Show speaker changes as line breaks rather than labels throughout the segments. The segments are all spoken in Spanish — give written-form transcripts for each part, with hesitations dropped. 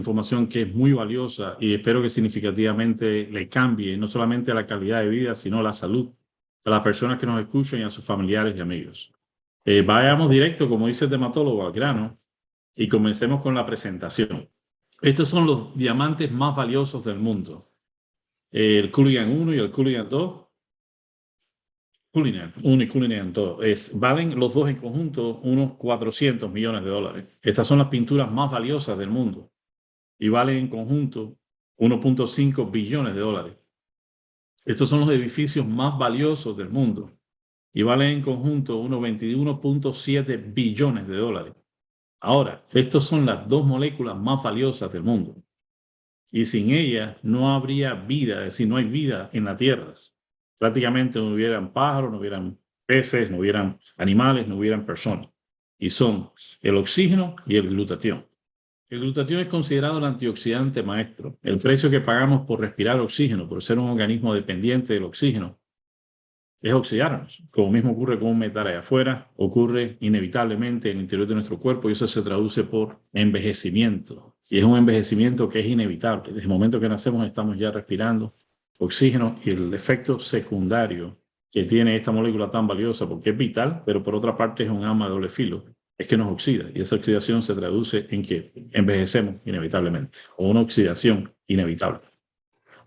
información que es muy valiosa y espero que significativamente le cambie no solamente la calidad de vida, sino la salud a las personas que nos escuchan y a sus familiares y amigos. Vayamos directo, como dice el dermatólogo, al grano y comencemos con la presentación. Estos son los diamantes más valiosos del mundo. El Cullinan 1 y el Cullinan 2. Cullinan 1 y Cullinan 2 valen los dos en conjunto unos 400 millones de dólares. Estas son las pinturas más valiosas del mundo y valen en conjunto 1.5 billones de dólares. Estos son los edificios más valiosos del mundo y valen en conjunto unos 21.7 billones de dólares. Ahora, estas son las dos moléculas más valiosas del mundo y sin ellas no habría vida, es decir, no hay vida en la Tierra. Prácticamente no hubieran pájaros, no hubieran peces, no hubieran animales, no hubieran personas. Y son el oxígeno y el glutatión. El glutatión es considerado el antioxidante maestro. El precio que pagamos por respirar oxígeno, por ser un organismo dependiente del oxígeno, es oxidarnos. Como mismo ocurre con un metal allá afuera, ocurre inevitablemente en el interior de nuestro cuerpo y eso se traduce por envejecimiento. Y es un envejecimiento que es inevitable. Desde el momento que nacemos estamos ya respirando oxígeno y el efecto secundario que tiene esta molécula tan valiosa, porque es vital, pero por otra parte es un arma de doble filo, es que nos oxida y esa oxidación se traduce en que envejecemos inevitablemente o una oxidación inevitable.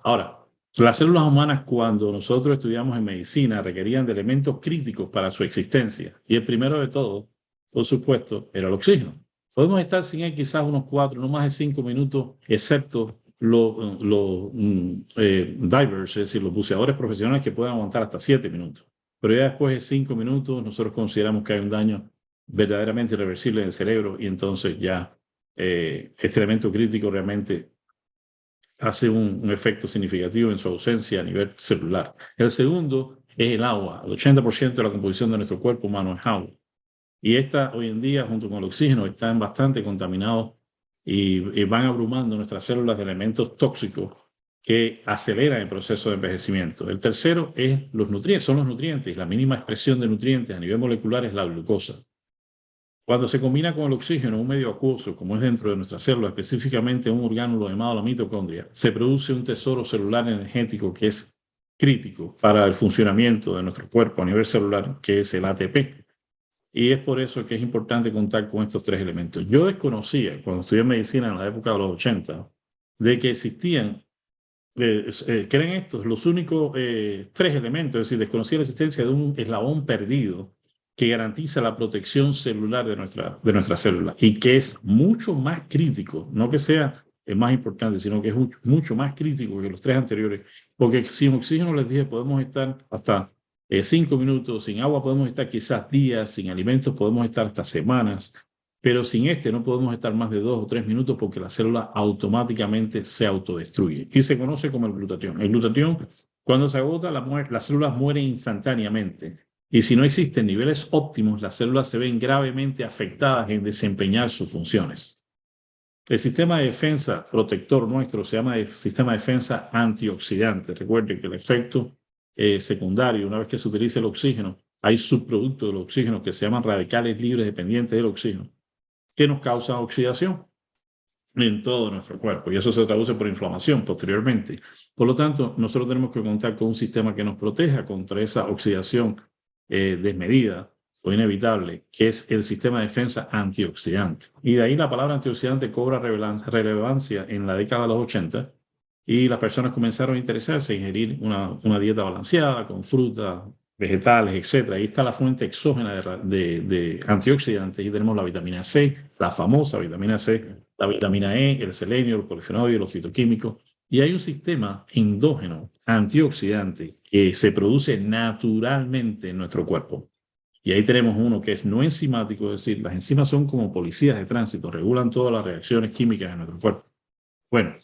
Ahora, las células humanas cuando nosotros estudiamos en medicina requerían de elementos críticos para su existencia y el primero de todo, por supuesto, era el oxígeno. Podemos estar sin él quizás unos 4, no más de 5 minutos, excepto los divers, es decir, los buceadores profesionales que pueden aguantar hasta 7 minutos. Pero ya después de 5 minutos nosotros consideramos que hay un daño verdaderamente irreversible en el cerebro y entonces ya este elemento crítico realmente hace un efecto significativo en su ausencia a nivel celular. El segundo es el agua. El 80% de la composición de nuestro cuerpo humano es agua. Y esta hoy en día, junto con el oxígeno, están bastante contaminados y van abrumando nuestras células de elementos tóxicos que aceleran el proceso de envejecimiento. El tercero es los nutrientes, son los nutrientes. La mínima expresión de nutrientes a nivel molecular es la glucosa. Cuando se combina con el oxígeno, un medio acuoso, como es dentro de nuestra célula, específicamente un orgánulo llamado la mitocondria, se produce un tesoro celular energético que es crítico para el funcionamiento de nuestro cuerpo a nivel celular, que es el ATP. Y es por eso que es importante contar con estos tres elementos. Yo desconocía, cuando estudié medicina en la época de los 80, de que existían, creen estos, los únicos tres elementos, es decir, desconocía la existencia de un eslabón perdido que garantiza la protección celular de nuestra célula y que es mucho más crítico, no que sea el más importante, sino que es mucho más crítico que los tres anteriores, porque sin oxígeno, les dije, podemos estar hasta 5 minutos, sin agua podemos estar quizás días, sin alimentos podemos estar hasta semanas, pero sin este no podemos estar más de 2 o 3 minutos porque la célula automáticamente se autodestruye y se conoce como el glutatión. El glutatión, cuando se agota, las células mueren instantáneamente. Y si no existen niveles óptimos, las células se ven gravemente afectadas en desempeñar sus funciones. El sistema de defensa protector nuestro se llama el sistema de defensa antioxidante. Recuerden que el efecto secundario, una vez que se utiliza el oxígeno, hay subproductos del oxígeno que se llaman radicales libres dependientes del oxígeno, que nos causan oxidación en todo nuestro cuerpo y eso se traduce por inflamación posteriormente. Por lo tanto, nosotros tenemos que contar con un sistema que nos proteja contra esa oxidación desmedida o inevitable, que es el sistema de defensa antioxidante. Y de ahí la palabra antioxidante cobra relevancia en la década de los 80 y las personas comenzaron a interesarse en ingerir una dieta balanceada con frutas, vegetales, etc. Ahí está la fuente exógena de antioxidantes y tenemos la vitamina C, la famosa vitamina C, la vitamina E, el selenio, los polifenoides, los fitoquímicos. Y hay un sistema endógeno antioxidante que se produce naturalmente en nuestro cuerpo. Y ahí tenemos uno que es no enzimático, es decir, las enzimas son como policías de tránsito, regulan todas las reacciones químicas en nuestro cuerpo. Bueno,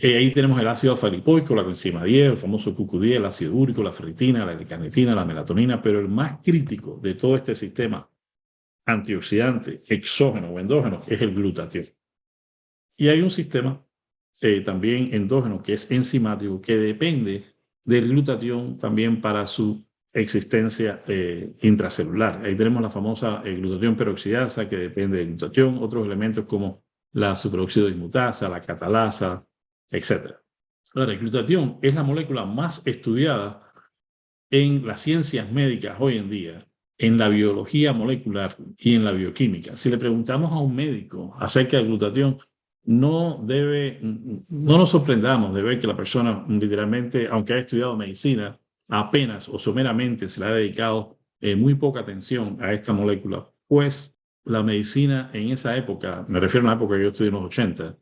ahí tenemos el ácido alfa-lipoico, la coenzima 10, el famoso CoQ10, el ácido úrico, la ferritina, la L-carnitina, la melatonina, pero el más crítico de todo este sistema antioxidante, exógeno o endógeno, es el glutatión. Y hay un sistema también endógeno que es enzimático, que depende del glutatión también para su existencia intracelular. Ahí tenemos la famosa glutatión peroxidasa que depende del glutatión, otros elementos como la superóxido dismutasa, la catalasa, etc. Ahora, el glutatión es la molécula más estudiada en las ciencias médicas hoy en día, en la biología molecular y en la bioquímica. Si le preguntamos a un médico acerca del glutatión, no nos sorprendamos de ver que la persona literalmente, aunque ha estudiado medicina, apenas o someramente se le ha dedicado muy poca atención a esta molécula, pues la medicina en esa época, me refiero a una época que yo estudié en los 80,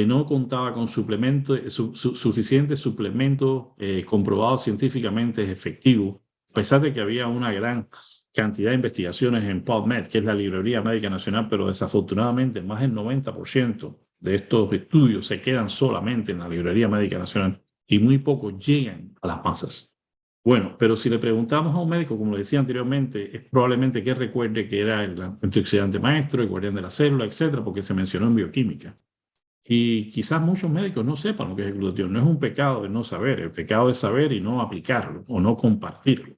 no contaba con suficientes suplementos comprobados científicamente efectivos, a pesar de que había una gran cantidad de investigaciones en PubMed, que es la Librería Médica Nacional, pero desafortunadamente más del 90% de estos estudios se quedan solamente en la Librería Médica Nacional y muy pocos llegan a las masas. Bueno, pero si le preguntamos a un médico, como le decía anteriormente, es probablemente que recuerde que era el antioxidante maestro, el guardián de la célula, etcétera, porque se mencionó en bioquímica. Y quizás muchos médicos no sepan lo que es el glutatión. No es un pecado de no saber, el pecado es saber y no aplicarlo o no compartirlo.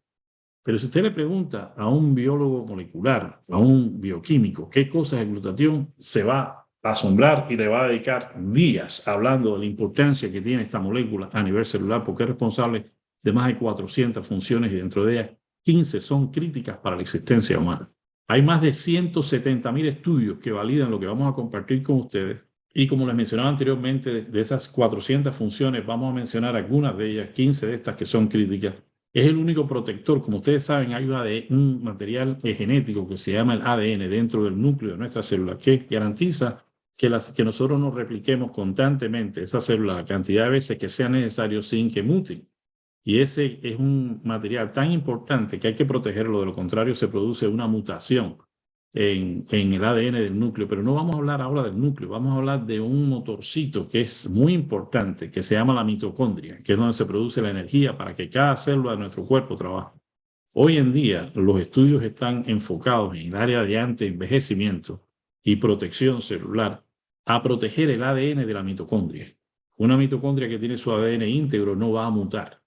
Pero si usted le pregunta a un biólogo molecular, a un bioquímico, qué cosa es el glutatión, se va a asombrar y le va a dedicar días hablando de la importancia que tiene esta molécula a nivel celular, porque es responsable de más de 400 funciones y dentro de ellas 15 son críticas para la existencia humana. Hay más de 170.000 estudios que validan lo que vamos a compartir con ustedes. Y como les mencionaba anteriormente, de esas 400 funciones, vamos a mencionar algunas de ellas, 15 de estas que son críticas. Es el único protector, como ustedes saben, hay un material genético que se llama el ADN dentro del núcleo de nuestra célula que garantiza que nosotros nos repliquemos constantemente esa célula la cantidad de veces que sea necesario sin que muten. Y ese es un material tan importante que hay que protegerlo, de lo contrario se produce una mutación en el ADN del núcleo. Pero no vamos a hablar ahora del núcleo, vamos a hablar de un motorcito que es muy importante, que se llama la mitocondria, que es donde se produce la energía para que cada célula de nuestro cuerpo trabaje. Hoy en día los estudios están enfocados en el área de antienvejecimiento y protección celular a proteger el ADN de la mitocondria. Una mitocondria que tiene su ADN íntegro no va a mutar.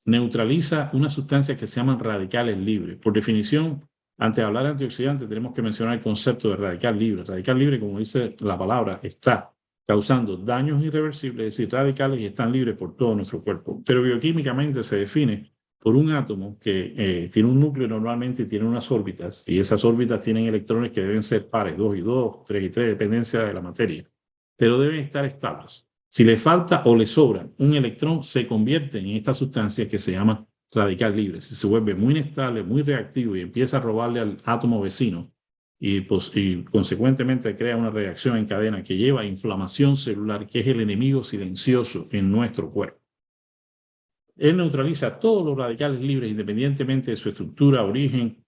Neutraliza una sustancia que se llaman radicales libres. Por definición, antes de hablar de antioxidantes, tenemos que mencionar el concepto de radical libre. Radical libre, como dice la palabra, está causando daños irreversibles, es decir, radicales, y están libres por todo nuestro cuerpo. Pero bioquímicamente se define por un átomo que tiene un núcleo normalmente y tiene unas órbitas, y esas órbitas tienen electrones que deben ser pares, 2 y 2, 3 y 3, dependencia de la materia, pero deben estar estables. Si le falta o le sobra un electrón, se convierte en esta sustancia que se llama radical libre. Si se vuelve muy inestable, muy reactivo y empieza a robarle al átomo vecino y consecuentemente crea una reacción en cadena que lleva a inflamación celular, que es el enemigo silencioso en nuestro cuerpo. Él neutraliza todos los radicales libres independientemente de su estructura, origen,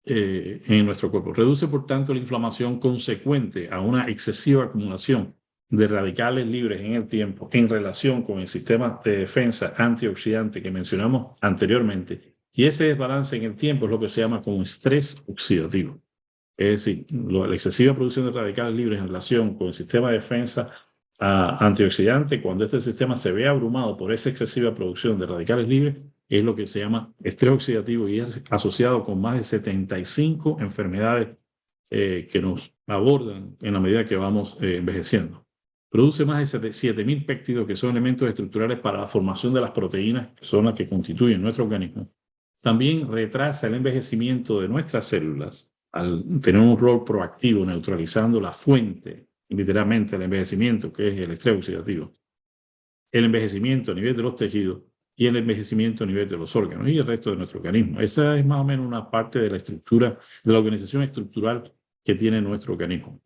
en nuestro cuerpo. Reduce, por tanto, la inflamación consecuente a una excesiva acumulación de radicales libres en el tiempo en relación con el sistema de defensa antioxidante que mencionamos anteriormente. Y ese desbalance en el tiempo es lo que se llama como estrés oxidativo. Es decir, la excesiva producción de radicales libres en relación con el sistema de defensa antioxidante, cuando este sistema se ve abrumado por esa excesiva producción de radicales libres, es lo que se llama estrés oxidativo y es asociado con más de 75 enfermedades que nos abordan en la medida que vamos envejeciendo. Produce más de 7.000 péptidos, que son elementos estructurales para la formación de las proteínas, que son las que constituyen nuestro organismo. También retrasa el envejecimiento de nuestras células al tener un rol proactivo neutralizando la fuente, literalmente, del envejecimiento, que es el estrés oxidativo. El envejecimiento a nivel de los tejidos y el envejecimiento a nivel de los órganos y el resto de nuestro organismo. Esa es más o menos una parte de la estructura, de la organización estructural que tiene nuestro organismo.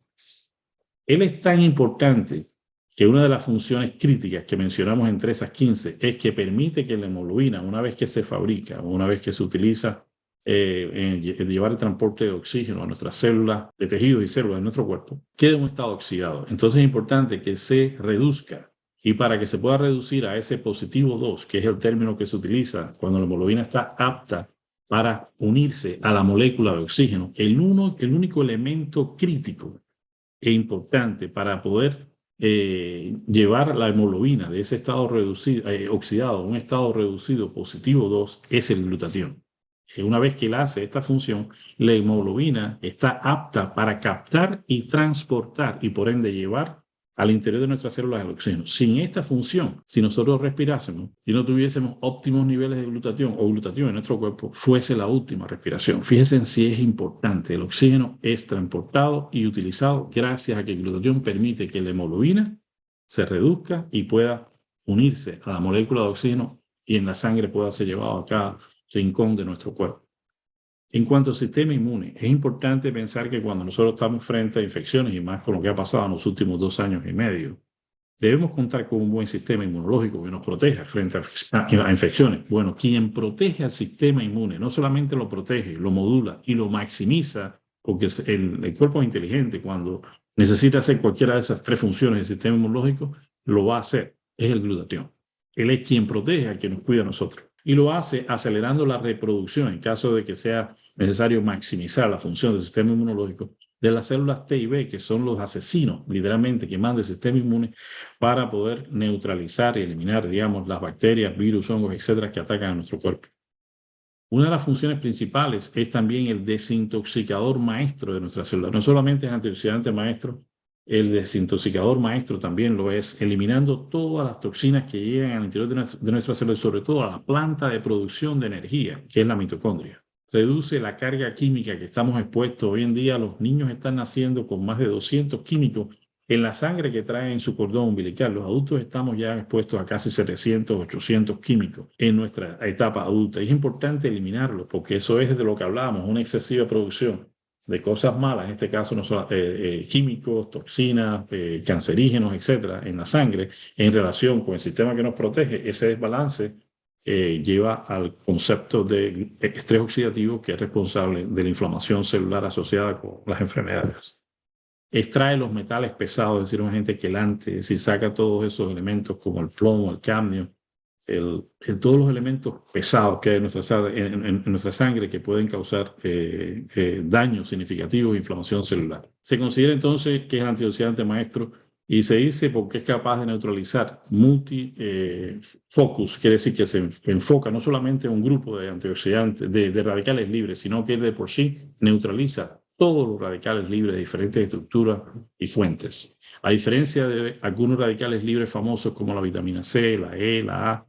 Él es tan importante que una de las funciones críticas que mencionamos entre esas 15 es que permite que la hemoglobina, una vez que se fabrica, una vez que se utiliza en llevar el transporte de oxígeno a nuestras células, de tejidos y células de nuestro cuerpo, quede en un estado oxidado. Entonces es importante que se reduzca. Y para que se pueda reducir a ese positivo 2, que es el término que se utiliza cuando la hemoglobina está apta para unirse a la molécula de oxígeno, el único elemento crítico e importante para poder llevar la hemoglobina de ese estado reducido, oxidado a un estado reducido positivo 2 es el glutatión. una vez que él hace esta función, la hemoglobina está apta para captar y transportar y por ende llevar al interior de nuestras células el oxígeno. Sin esta función, si nosotros respirásemos y no tuviésemos óptimos niveles de glutatión o glutatión en nuestro cuerpo, fuese la última respiración. Fíjense en si es importante. El oxígeno es transportado y utilizado gracias a que el glutatión permite que la hemoglobina se reduzca y pueda unirse a la molécula de oxígeno y en la sangre pueda ser llevado a cada rincón de nuestro cuerpo. En cuanto al sistema inmune, es importante pensar que cuando nosotros estamos frente a infecciones, y más con lo que ha pasado en los últimos 2 años y medio, debemos contar con un buen sistema inmunológico que nos proteja frente a infecciones. Bueno, quien protege al sistema inmune, no solamente lo protege, lo modula y lo maximiza, porque el cuerpo es inteligente, cuando necesita hacer cualquiera de esas 3 funciones del sistema inmunológico, lo va a hacer, es el glutatión. Él es quien protege a quien nos cuida a nosotros. Y lo hace acelerando la reproducción en caso de que sea necesario maximizar la función del sistema inmunológico de las células T y B, que son los asesinos, literalmente, que manda el sistema inmune para poder neutralizar y eliminar, digamos, las bacterias, virus, hongos, etcétera, que atacan a nuestro cuerpo. Una de las funciones principales es también el desintoxicador maestro de nuestras células. No solamente es antioxidante maestro, el desintoxicador maestro también lo es, eliminando todas las toxinas que llegan al interior de nuestras células, sobre todo a la planta de producción de energía, que es la mitocondria. Reduce la carga química que estamos expuestos. Hoy en día los niños están naciendo con más de 200 químicos en la sangre que traen en su cordón umbilical. Los adultos estamos ya expuestos a casi 700, 800 químicos en nuestra etapa adulta. Y es importante eliminarlos porque eso es de lo que hablábamos, una excesiva producción de cosas malas, en este caso no son, químicos, toxinas, cancerígenos, etcétera, en la sangre, en relación con el sistema que nos protege. Ese desbalance lleva al concepto de estrés oxidativo, que es responsable de la inflamación celular asociada con las enfermedades. Extrae los metales pesados, es decir, un agente quelante, es decir, saca todos esos elementos como el plomo, el cadmio, todos los elementos pesados que hay en nuestra sangre que pueden causar daños significativos e inflamación celular. Se considera entonces que es el antioxidante maestro y se dice porque es capaz de neutralizar multifocus, quiere decir que se enfoca no solamente en un grupo de antioxidantes, de radicales libres, sino que de por sí neutraliza todos los radicales libres de diferentes estructuras y fuentes. A diferencia de algunos radicales libres famosos como la vitamina C, la E, la A,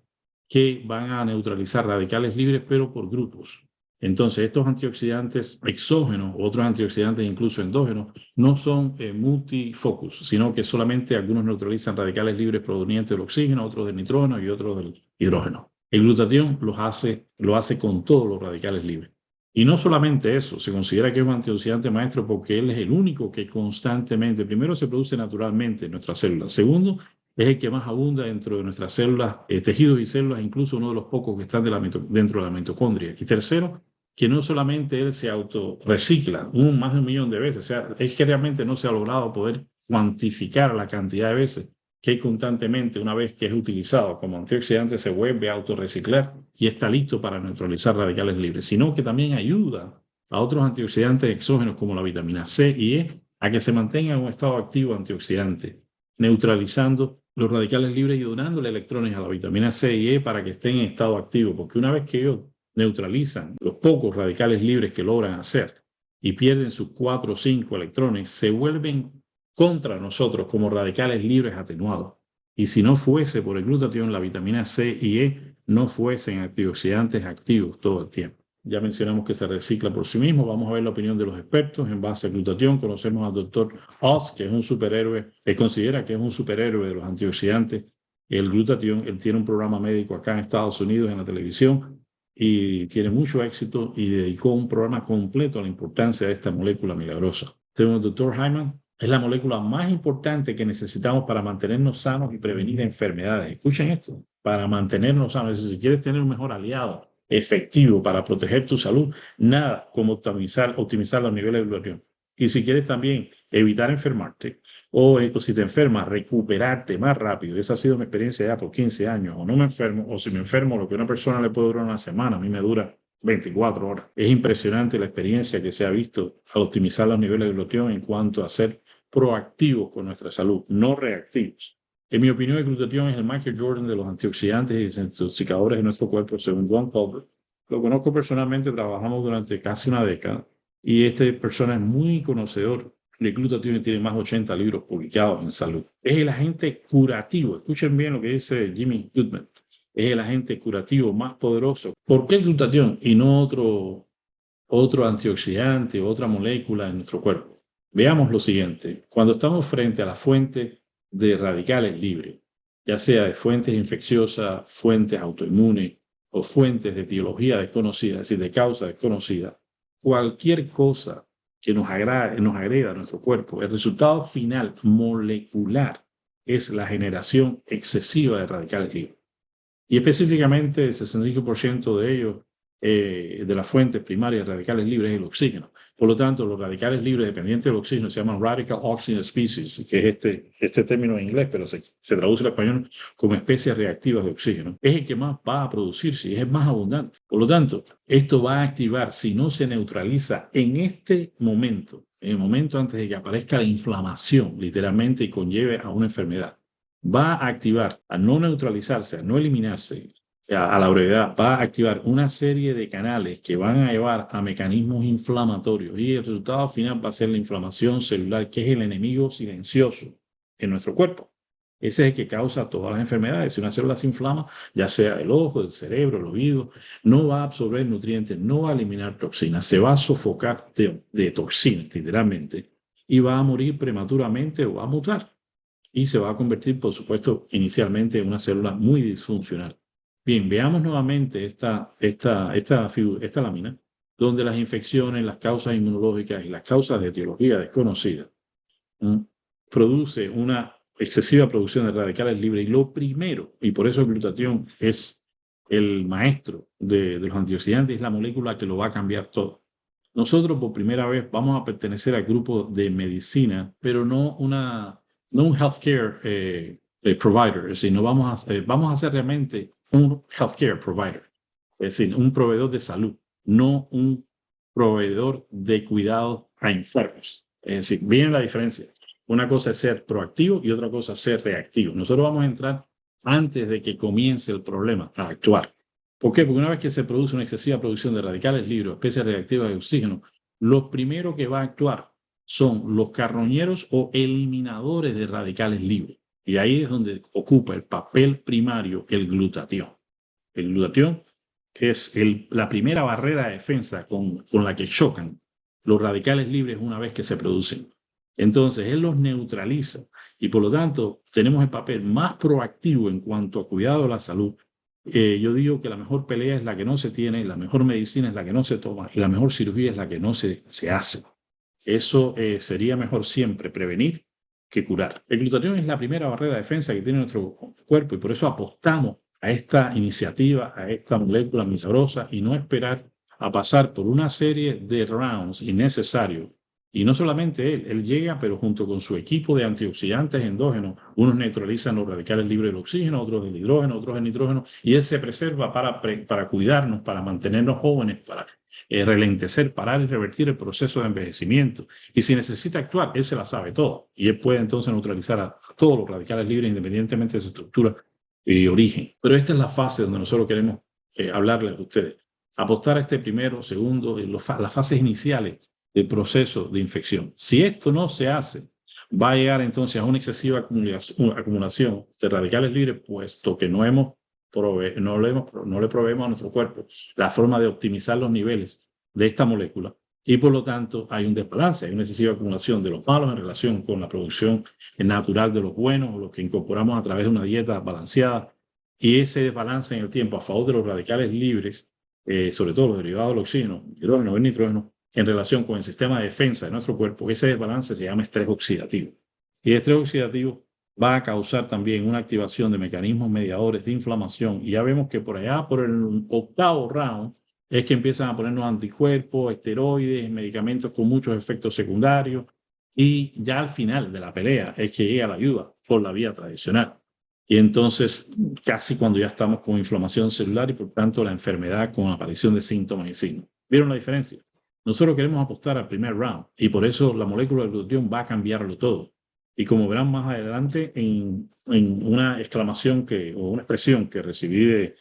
que van a neutralizar radicales libres, pero por grupos. Entonces, estos antioxidantes exógenos, otros antioxidantes incluso endógenos, no son multifocus, sino que solamente algunos neutralizan radicales libres provenientes del oxígeno, otros del nitrógeno y otros del hidrógeno. El glutatión lo hace con todos los radicales libres. Y no solamente eso, se considera que es un antioxidante maestro porque él es el único que constantemente, primero, se produce naturalmente en nuestras células. Segundo, es el que más abunda dentro de nuestras células, tejidos y células, incluso uno de los pocos que están dentro de la mitocondria. Y tercero, que no solamente él se autorrecicla más de 1 millón de veces, o sea, es que realmente no se ha logrado poder cuantificar la cantidad de veces que constantemente, una vez que es utilizado como antioxidante, se vuelve a autorreciclar y está listo para neutralizar radicales libres, sino que también ayuda a otros antioxidantes exógenos como la vitamina C y E a que se mantengan en un estado activo antioxidante, neutralizando los radicales libres y donándole electrones a la vitamina C y E para que estén en estado activo, porque una vez que ellos neutralizan los pocos radicales libres que logran hacer y pierden sus 4 o 5 electrones, se vuelven contra nosotros como radicales libres atenuados. Y si no fuese por el glutatión, la vitamina C y E no fuesen antioxidantes activos todo el tiempo. Ya mencionamos que se recicla por sí mismo. Vamos a ver la opinión de los expertos en base al glutatión. Conocemos al doctor Oz, que es un superhéroe, él considera que es un superhéroe de los antioxidantes. El glutatión, él tiene un programa médico acá en Estados Unidos en la televisión y tiene mucho éxito y dedicó un programa completo a la importancia de esta molécula milagrosa. Tenemos al doctor Hyman. Es la molécula más importante que necesitamos para mantenernos sanos y prevenir enfermedades. Escuchen esto, para mantenernos sanos. Si quieres tener un mejor aliado efectivo para proteger tu salud, nada como optimizar los niveles de glutatión. Y si quieres también evitar enfermarte o si te enfermas, recuperarte más rápido. Esa ha sido mi experiencia ya por 15 años. O no me enfermo, o si me enfermo, lo que a una persona le puede durar 1 semana, a mí me dura 24 horas. Es impresionante la experiencia que se ha visto al optimizar los niveles de glutatión en cuanto a ser proactivos con nuestra salud, no reactivos. En mi opinión, el glutatión es el Michael Jordan de los antioxidantes y desintoxicadores de nuestro cuerpo, según Don Colbert. lo conozco personalmente, trabajamos durante casi una década y esta persona es muy conocedor de glutatión y tiene más de 80 libros publicados en salud. Es el agente curativo, escuchen bien lo que dice Jimmy Goodman, es el agente curativo más poderoso. ¿Por qué el glutatión y no otro antioxidante, otra molécula en nuestro cuerpo? Veamos lo siguiente. Cuando estamos frente a la fuente de radicales libres, ya sea de fuentes infecciosas, fuentes autoinmunes o fuentes de etiología desconocida, es decir, de causa desconocida, cualquier cosa que nos agreda a nuestro cuerpo, el resultado final molecular es la generación excesiva de radicales libres. Y específicamente el 65% de ellos, de las fuentes primarias de radicales libres, es el oxígeno. Por lo tanto, los radicales libres dependientes del oxígeno se llaman Radical Oxygen Species, que es este término en inglés, pero se traduce al español como especies reactivas de oxígeno. Es el que más va a producirse y es el más abundante. Por lo tanto, esto va a activar, si no se neutraliza en este momento, en el momento antes de que aparezca la inflamación, literalmente, y conlleve a una enfermedad, va a activar, a no neutralizarse, a no eliminarse a la brevedad, va a activar una serie de canales que van a llevar a mecanismos inflamatorios y el resultado final va a ser la inflamación celular, que es el enemigo silencioso en nuestro cuerpo. Ese es el que causa todas las enfermedades. Si una célula se inflama, ya sea el ojo, el cerebro, el oído, no va a absorber nutrientes, no va a eliminar toxinas, se va a sofocar de toxinas, literalmente, y va a morir prematuramente o va a mutar. Y se va a convertir, por supuesto, inicialmente en una célula muy disfuncional. Bien, veamos nuevamente esta lámina, donde las infecciones, las causas inmunológicas y las causas de etiología desconocida produce una excesiva producción de radicales libres. Y lo primero, y por eso el glutatión es el maestro de los antioxidantes, es la molécula que lo va a cambiar todo. Nosotros por primera vez vamos a pertenecer al grupo de medicina, pero no un healthcare provider, es decir, no vamos a ser realmente un healthcare provider, es decir, un proveedor de salud, no un proveedor de cuidado a enfermos. Es decir, viene la diferencia. Una cosa es ser proactivo y otra cosa es ser reactivo. Nosotros vamos a entrar antes de que comience el problema a actuar. ¿Por qué? Porque una vez que se produce una excesiva producción de radicales libres, especies reactivas de oxígeno, lo primero que va a actuar son los carroñeros o eliminadores de radicales libres. Y ahí es donde ocupa el papel primario el glutatión. El glutatión es la primera barrera de defensa con la que chocan los radicales libres una vez que se producen. Entonces, él los neutraliza y por lo tanto tenemos el papel más proactivo en cuanto a cuidado de la salud. Yo digo que la mejor pelea es la que no se tiene, la mejor medicina es la que no se toma y la mejor cirugía es la que no se hace. Eso sería mejor siempre prevenir que curar. El glutatión es la primera barrera de defensa que tiene nuestro cuerpo y por eso apostamos a esta iniciativa, a esta molécula milagrosa y no esperar a pasar por una serie de rounds innecesarios. Y no solamente él llega, pero junto con su equipo de antioxidantes endógenos, unos neutralizan los radicales libres del oxígeno, otros del hidrógeno, otros del nitrógeno, y él se preserva para cuidarnos, para mantenernos jóvenes, para relentecer, parar y revertir el proceso de envejecimiento. Y si necesita actuar, él se la sabe todo. Y él puede entonces neutralizar a todos los radicales libres independientemente de su estructura y origen. Pero esta es la fase donde nosotros queremos hablarles a ustedes. Apostar a este primero, segundo, las fases iniciales del proceso de infección. Si esto no se hace, va a llegar entonces a una excesiva acumulación de radicales libres, puesto que no le proveemos a nuestro cuerpo la forma de optimizar los niveles de esta molécula y por lo tanto hay un desbalance, hay una excesiva acumulación de los malos en relación con la producción natural de los buenos, o los que incorporamos a través de una dieta balanceada, y ese desbalance en el tiempo a favor de los radicales libres, sobre todo los derivados del oxígeno, hidrógeno y nitrógeno, en relación con el sistema de defensa de nuestro cuerpo, ese desbalance se llama estrés oxidativo. Y el estrés oxidativo va a causar también una activación de mecanismos mediadores de inflamación. Y ya vemos que por allá, por el octavo round, es que empiezan a ponernos anticuerpos, esteroides, medicamentos con muchos efectos secundarios. Y ya al final de la pelea es que llega la ayuda por la vía tradicional. Y entonces, casi cuando ya estamos con inflamación celular y por tanto la enfermedad con aparición de síntomas y signos. ¿Vieron la diferencia? Nosotros queremos apostar al primer round y por eso la molécula de glutatión va a cambiarlo todo. Y como verán más adelante en una exclamación o una expresión que recibí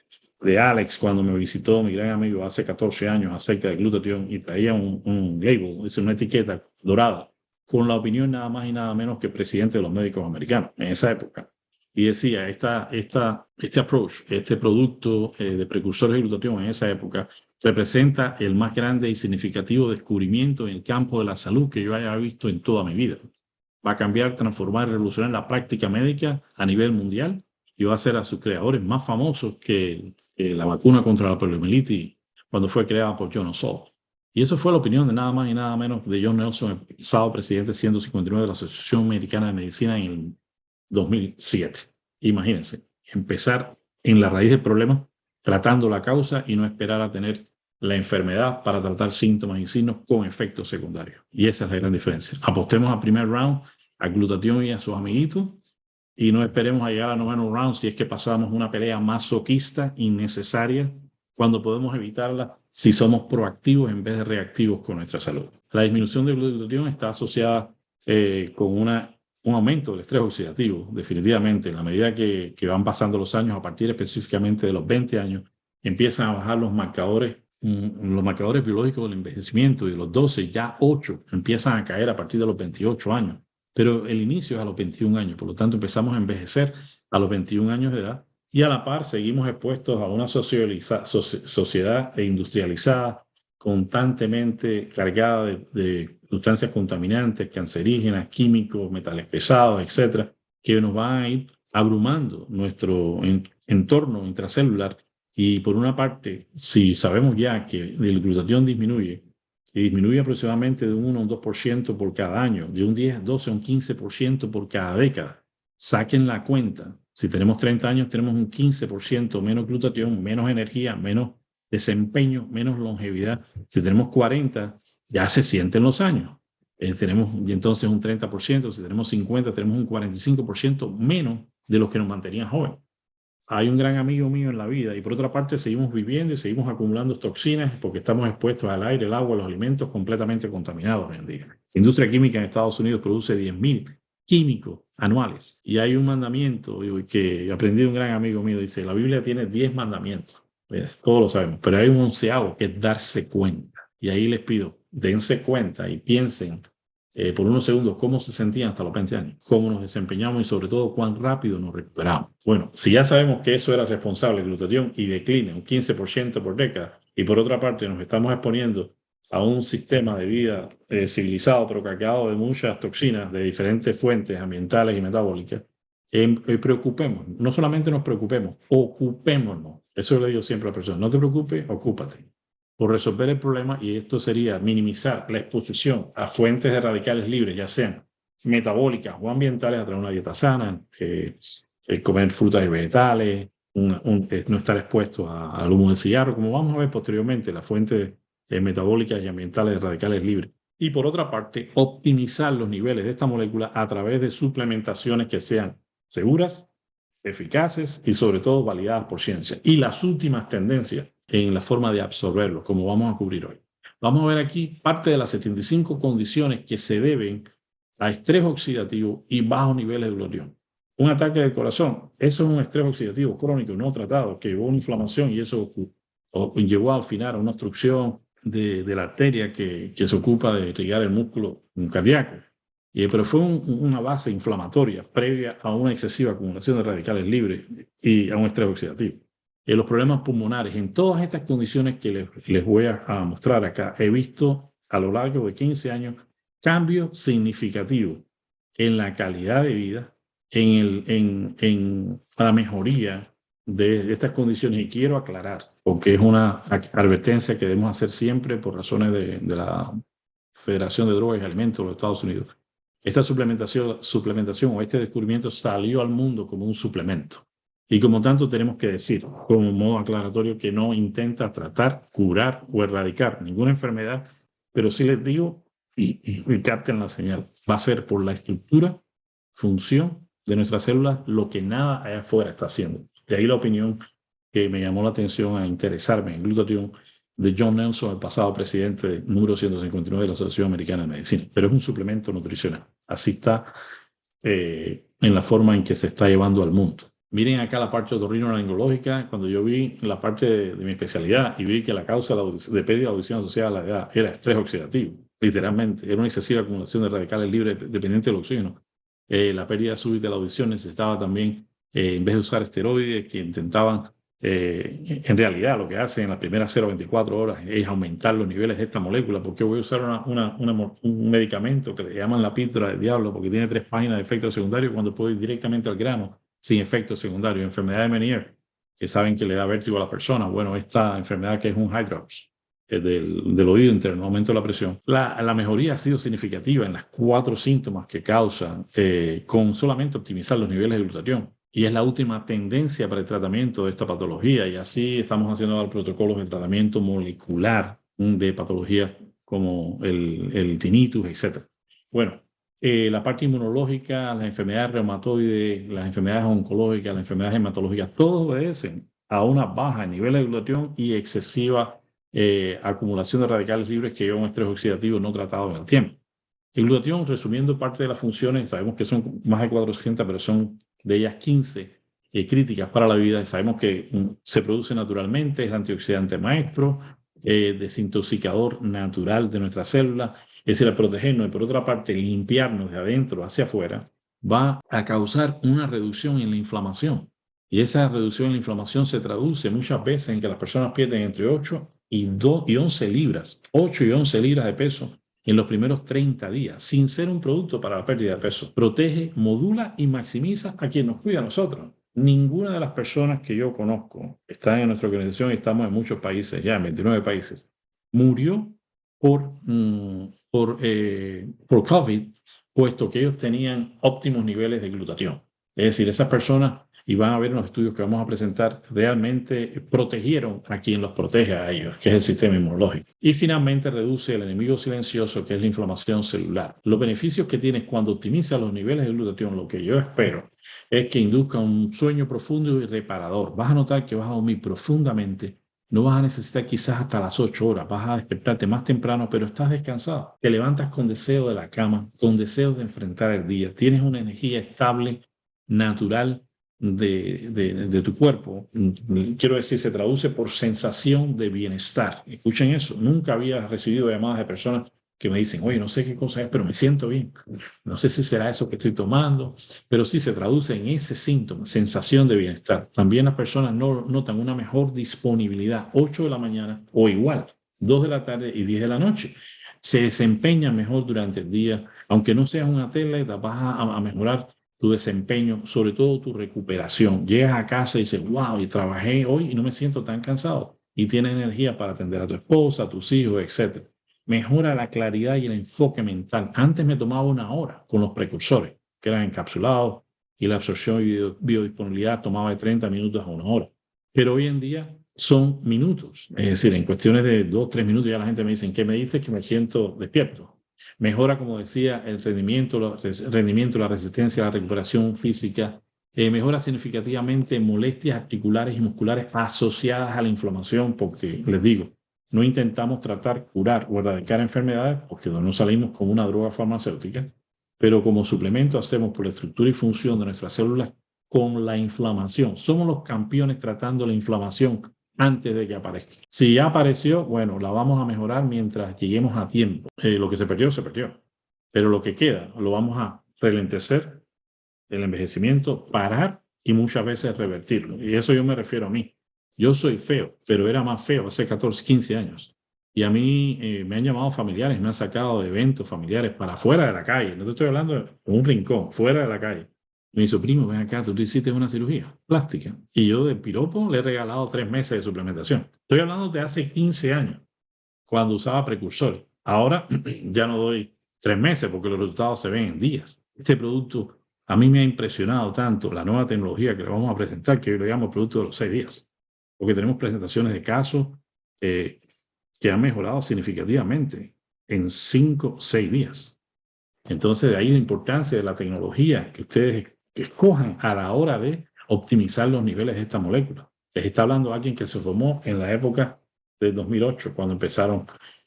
de Alex cuando me visitó mi gran amigo hace 14 años acerca de glutatión y traía un label, es una etiqueta dorada, con la opinión nada más y nada menos que el presidente de los médicos americanos en esa época. Y decía, este approach, este producto de precursores de glutatión en esa época representa el más grande y significativo descubrimiento en el campo de la salud que yo haya visto en toda mi vida. Va a cambiar, transformar, revolucionar la práctica médica a nivel mundial y va a hacer a sus creadores más famosos que la vacuna contra la poliomielitis cuando fue creada por Jonas Salk. Y eso fue la opinión de nada más y nada menos de John Nelson, el pasado presidente 159 de la Asociación Americana de Medicina en el 2007. Imagínense, empezar en la raíz del problema, tratando la causa y no esperar a tener la enfermedad para tratar síntomas y signos con efectos secundarios. Y esa es la gran diferencia. Apostemos al primer round, a glutatión y a sus amiguitos, y no esperemos a llegar al noveno round si es que pasamos una pelea masoquista innecesaria cuando podemos evitarla si somos proactivos en vez de reactivos con nuestra salud. La disminución de glutatión está asociada con un aumento del estrés oxidativo, definitivamente. En la medida que van pasando los años, a partir específicamente de los 20 años, empiezan a bajar los marcadores biológicos del envejecimiento, y de los 12, ya 8 empiezan a caer a partir de los 28 años. Pero el inicio es a los 21 años, por lo tanto empezamos a envejecer a los 21 años de edad y a la par seguimos expuestos a una sociedad industrializada, constantemente cargada de sustancias contaminantes, cancerígenas, químicos, metales pesados, etcétera, que nos van a ir abrumando nuestro entorno intracelular. Y por una parte, si sabemos ya que el glutatión disminuye, y disminuye aproximadamente de un 1 a un 2% por cada año, de un 10, 12 a un 15% por cada década. Saquen la cuenta. Si tenemos 30 años, tenemos un 15% menos glutatión, menos energía, menos desempeño, menos longevidad. Si tenemos 40, ya se sienten los años. Tenemos y entonces un 30%, si tenemos 50, tenemos un 45% menos de los que nos mantenían jóvenes. Hay un gran amigo mío en la vida y por otra parte seguimos viviendo y seguimos acumulando toxinas porque estamos expuestos al aire, el agua, los alimentos completamente contaminados hoy en día. La industria química en Estados Unidos produce 10.000 químicos anuales y hay un mandamiento que aprendí de un gran amigo mío, dice, la Biblia tiene 10 mandamientos, todos lo sabemos, pero hay un 11º que es darse cuenta. Y ahí les pido, dense cuenta y piensen por unos segundos cómo se sentían hasta los 20 años, cómo nos desempeñamos y sobre todo cuán rápido nos recuperamos. Bueno, si ya sabemos que eso era responsable de glutatión y decline un 15% por década, y por otra parte nos estamos exponiendo a un sistema de vida civilizado pero cargado de muchas toxinas de diferentes fuentes ambientales y metabólicas, preocupémonos, no solamente nos preocupemos, ocupémonos. Eso le digo siempre a la persona, no te preocupes, ocúpate por resolver el problema, y esto sería minimizar la exposición a fuentes de radicales libres, ya sean metabólicas o ambientales, a través de una dieta sana, comer frutas y vegetales, no estar expuesto al humo del cigarro, como vamos a ver posteriormente, las fuentes metabólicas y ambientales de radicales libres. Y por otra parte, optimizar los niveles de esta molécula a través de suplementaciones que sean seguras, eficaces y sobre todo validadas por ciencia. Y las últimas tendencias en la forma de absorberlo, como vamos a cubrir hoy. Vamos a ver aquí parte de las 75 condiciones que se deben a estrés oxidativo y bajos niveles de glutatión. Un ataque del corazón, eso es un estrés oxidativo crónico no tratado que llevó a una inflamación y eso llevó al final a una obstrucción de la arteria que se ocupa de irrigar el músculo cardíaco. Pero fue una base inflamatoria previa a una excesiva acumulación de radicales libres y a un estrés oxidativo. Los problemas pulmonares, en todas estas condiciones que les voy a mostrar acá, he visto a lo largo de 15 años cambios significativos en la calidad de vida, en la mejoría de estas condiciones. Y quiero aclarar, porque es una advertencia que debemos hacer siempre por razones de la Federación de Drogas y Alimentos de los Estados Unidos. Esta suplementación o este descubrimiento salió al mundo como un suplemento. Y como tanto tenemos que decir, como modo aclaratorio, que no intenta tratar, curar o erradicar ninguna enfermedad, pero sí les digo, y capten la señal, va a ser por la estructura, función de nuestras células, lo que nada allá afuera está haciendo. De ahí la opinión que me llamó la atención a interesarme en glutatión de John Nelson, el pasado presidente número 159 de la Asociación Americana de Medicina. Pero es un suplemento nutricional. Así está en la forma en que se está llevando al mundo. Miren acá la parte otorrinolaringológica. Cuando yo vi la parte de mi especialidad y vi que la causa de pérdida de audición asociada a la edad era estrés oxidativo, literalmente, era una excesiva acumulación de radicales libres dependiente del oxígeno. La pérdida súbita de la audición necesitaba también, en vez de usar esteroides, que intentaban, en realidad lo que hacen en las primeras 0,24 horas es aumentar los niveles de esta molécula. ¿Por qué voy a usar un medicamento que le llaman la píldora del diablo? Porque tiene 3 páginas de efectos secundarios cuando puedo ir directamente al grano sin efectos secundarios. Enfermedad de Meniere, que saben que le da vértigo a la persona. Bueno, esta enfermedad que es un hydrops del oído interno, aumento de la presión. La mejoría ha sido significativa en las 4 síntomas que causan con solamente optimizar los niveles de glutatión. Y es la última tendencia para el tratamiento de esta patología. Y así estamos haciendo ahora protocolos de tratamiento molecular de patologías como el tinnitus, etc. Bueno, la parte inmunológica, las enfermedades reumatoides, las enfermedades oncológicas, las enfermedades hematológicas, todos obedecen a una baja en nivel de glutatión y excesiva acumulación de radicales libres que lleva a un estrés oxidativo no tratado en el tiempo. El glutatión, resumiendo parte de las funciones, sabemos que son más de 400, pero son de ellas 15 críticas para la vida. Sabemos que se produce naturalmente, es antioxidante maestro, desintoxicador natural de nuestras células, es decir, al protegernos y por otra parte limpiarnos de adentro hacia afuera, va a causar una reducción en la inflamación. Y esa reducción en la inflamación se traduce muchas veces en que las personas pierden entre 8 y 11 libras, 8 y 11 libras de peso en los primeros 30 días, sin ser un producto para la pérdida de peso. Protege, modula y maximiza a quien nos cuida a nosotros. Ninguna de las personas que yo conozco, están en nuestra organización y estamos en muchos países, ya en 29 países, murió por COVID, puesto que ellos tenían óptimos niveles de glutatión. Es decir, esas personas, y van a ver en los estudios que vamos a presentar, realmente protegieron a quien los protege a ellos, que es el sistema inmunológico. Y finalmente reduce el enemigo silencioso, que es la inflamación celular. Los beneficios que tienes cuando optimizas los niveles de glutatión, lo que yo espero, es que induzca un sueño profundo y reparador. Vas a notar que vas a dormir profundamente. No vas a necesitar quizás hasta las 8 horas, vas a despertarte más temprano, pero estás descansado. Te levantas con deseo de la cama, con deseo de enfrentar el día. Tienes una energía estable, natural de tu cuerpo. Quiero decir, se traduce por sensación de bienestar. Escuchen eso. Nunca había recibido llamadas de personas que me dicen, oye, no sé qué cosa es, pero me siento bien. No sé si será eso que estoy tomando, pero sí se traduce en ese síntoma, sensación de bienestar. También las personas notan una mejor disponibilidad, 8 de la mañana o igual, 2 de la tarde y 10 de la noche. Se desempeñan mejor durante el día. Aunque no seas un atleta, vas a mejorar tu desempeño, sobre todo tu recuperación. Llegas a casa y dices, wow, y trabajé hoy y no me siento tan cansado. Y tienes energía para atender a tu esposa, a tus hijos, etc. Mejora la claridad y el enfoque mental. Antes me tomaba 1 hora con los precursores, que eran encapsulados, y la absorción y biodisponibilidad tomaba de 30 minutos a 1 hora. Pero hoy en día son minutos. Es decir, en cuestiones de 2, 3 minutos ya la gente me dice, ¿qué me dices? Que me siento despierto. Mejora, como decía, el rendimiento, la resistencia, la recuperación física. Mejora significativamente molestias articulares y musculares asociadas a la inflamación, porque les digo, no intentamos tratar, curar o erradicar enfermedades, porque no salimos con una droga farmacéutica, pero como suplemento hacemos por la estructura y función de nuestras células con la inflamación. Somos los campeones tratando la inflamación antes de que aparezca. Si ya apareció, bueno, la vamos a mejorar mientras lleguemos a tiempo. Lo que se perdió, se perdió. Pero lo que queda, lo vamos a relentecer, el envejecimiento, parar y muchas veces revertirlo. Y eso yo me refiero a mí. Yo soy feo, pero era más feo hace 14, 15 años. Y a mí me han llamado familiares, me han sacado de eventos familiares para fuera de la calle. No te estoy hablando de un rincón, fuera de la calle. Me dice, primo, ven acá, tú hiciste una cirugía plástica. Y yo de piropo le he regalado 3 meses de suplementación. Estoy hablando de hace 15 años, cuando usaba precursores. Ahora ya no doy 3 meses porque los resultados se ven en días. Este producto a mí me ha impresionado tanto, la nueva tecnología que le vamos a presentar, que yo le llamo el producto de los 6 días. Porque tenemos presentaciones de casos que han mejorado significativamente en 5, 6 días. Entonces, de ahí la importancia de la tecnología que ustedes escojan a la hora de optimizar los niveles de esta molécula. Les está hablando alguien que se formó en la época del 2008, cuando empezaron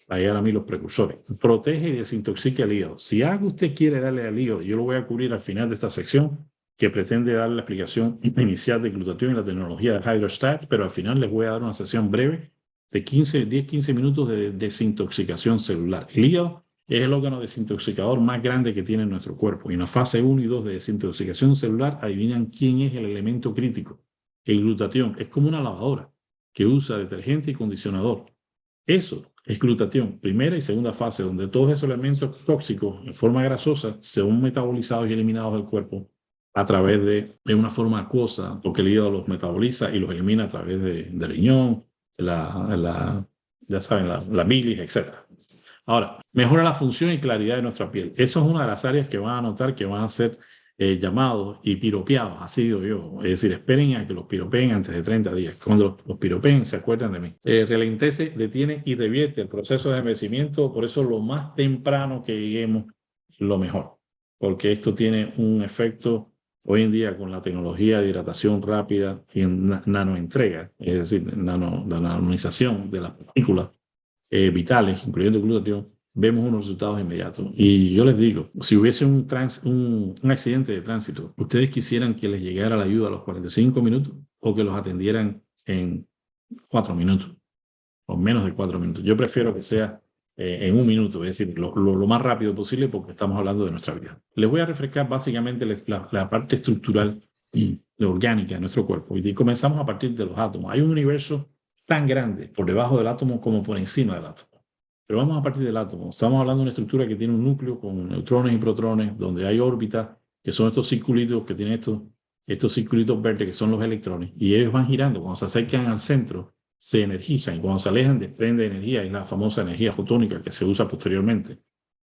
a llegar a mí los precursores. Protege y desintoxica el hígado. Si algo usted quiere darle al hígado, yo lo voy a cubrir al final de esta sección, que pretende dar la explicación inicial de glutatión y la tecnología de Hydrostat, pero al final les voy a dar una sesión breve de 10-15 minutos de desintoxicación celular. El hígado es el órgano desintoxicador más grande que tiene nuestro cuerpo. Y en la fase 1 y 2 de desintoxicación celular, adivinan quién es el elemento crítico. El glutatión es como una lavadora que usa detergente y condicionador. Eso es glutatión, primera y segunda fase, donde todos esos elementos tóxicos en forma grasosa son metabolizados y eliminados del cuerpo a través de una forma acuosa, porque el hígado los metaboliza y los elimina a través del riñón, ya saben, la bilis, etc. Ahora, mejora la función y claridad de nuestra piel. Eso es una de las áreas que van a notar que van a ser llamados y piropeados, así digo yo. Es decir, esperen a que los piropeen antes de 30 días. Cuando los piropeen, se acuerdan de mí. Ralentiza, detiene y revierte el proceso de envejecimiento. Por eso, lo más temprano que lleguemos, lo mejor. Porque esto tiene un efecto hoy en día con la tecnología de hidratación rápida y nanoentrega, es decir, la nanonización de las partículas vitales, incluyendo el glutatión, vemos unos resultados inmediatos. Y yo les digo, si hubiese un accidente de tránsito, ¿ustedes quisieran que les llegara la ayuda a los 45 minutos o que los atendieran en 4 minutos o menos de 4 minutos? Yo prefiero que sea en 1 minuto, es decir, lo más rápido posible, porque estamos hablando de nuestra vida. Les voy a refrescar básicamente la parte estructural y orgánica de nuestro cuerpo. Y comenzamos a partir de los átomos. Hay un universo tan grande por debajo del átomo como por encima del átomo. Pero vamos a partir del átomo. Estamos hablando de una estructura que tiene un núcleo con neutrones y protones, donde hay órbitas, que son estos circulitos que tienen estos circulitos verdes, que son los electrones, y ellos van girando. Cuando se acercan al centro, se energizan, y cuando se alejan, desprende energía, es la famosa energía fotónica que se usa posteriormente.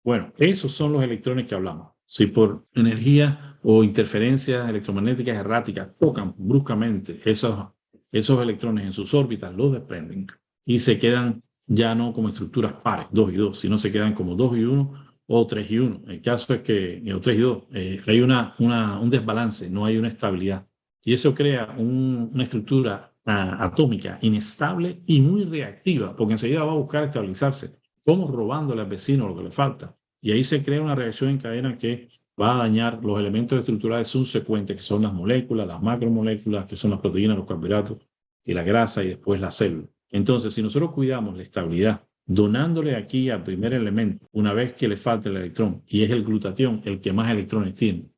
Bueno, esos son los electrones que hablamos. Si por energía o interferencias electromagnéticas erráticas tocan bruscamente esos electrones en sus órbitas, los desprenden y se quedan ya no como estructuras pares, 2 y 2, sino se quedan como 2 y 1 o 3 y 1. El caso es que, o 3 y 2, hay un desbalance, no hay una estabilidad. Y eso crea una estructura atómica inestable y muy reactiva, porque enseguida va a buscar estabilizarse, como robándole al vecino lo que le falta. Y ahí se crea una reacción en cadena que va a dañar los elementos estructurales subsecuentes, que son las moléculas, las macromoléculas, que son las proteínas, los carbohidratos y la grasa, y después la célula. Entonces, si nosotros cuidamos la estabilidad, donándole aquí al primer elemento, una vez que le falta el electrón, y es el glutatión el que más electrones tiene,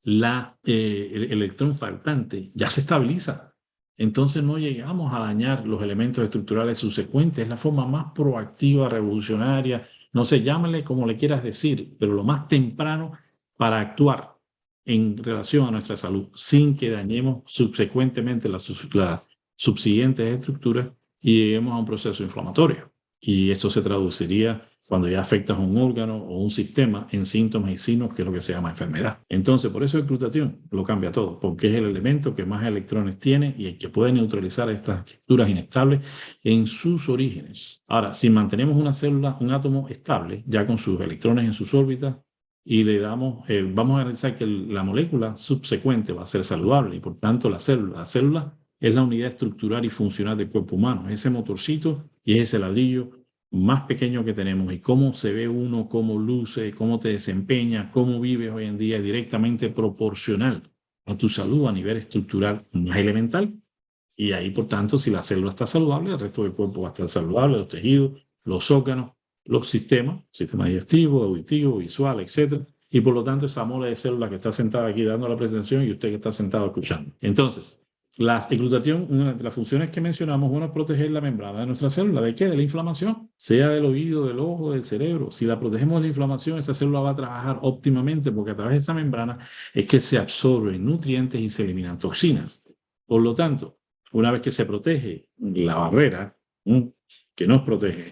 el electrón faltante ya se estabiliza. Entonces no llegamos a dañar los elementos estructurales subsecuentes. Es la forma más proactiva, revolucionaria, no sé, llámale como le quieras decir, pero lo más temprano para actuar en relación a nuestra salud, sin que dañemos subsecuentemente las subsiguientes estructuras y lleguemos a un proceso inflamatorio. Y eso se traduciría cuando ya afectas a un órgano o un sistema en síntomas y signos, que es lo que se llama enfermedad. Entonces, por eso el glutatión lo cambia todo, porque es el elemento que más electrones tiene y el que puede neutralizar estas estructuras inestables en sus orígenes. Ahora, si mantenemos una célula, un átomo estable, ya con sus electrones en sus órbitas, y le damos, vamos a garantizar que la molécula subsecuente va a ser saludable, y por tanto la célula es la unidad estructural y funcional del cuerpo humano, es ese motorcito y es ese ladrillo más pequeño que tenemos. Y cómo se ve uno, cómo luce, cómo te desempeña, cómo vives hoy en día, es directamente proporcional a tu salud a nivel estructural más elemental. Y ahí, por tanto, si la célula está saludable, el resto del cuerpo va a estar saludable, los tejidos, los órganos, los sistemas, sistema digestivo, auditivo, visual, etc. Y por lo tanto, esa mole de células que está sentada aquí dando la presentación y usted que está sentado escuchando. Entonces, el glutatión, una de las funciones que mencionamos, bueno, es proteger la membrana de nuestra célula. ¿De qué? De la inflamación, sea del oído, del ojo, del cerebro. Si la protegemos de la inflamación, esa célula va a trabajar óptimamente, porque a través de esa membrana es que se absorben nutrientes y se eliminan toxinas. Por lo tanto, una vez que se protege la barrera, que nos protege,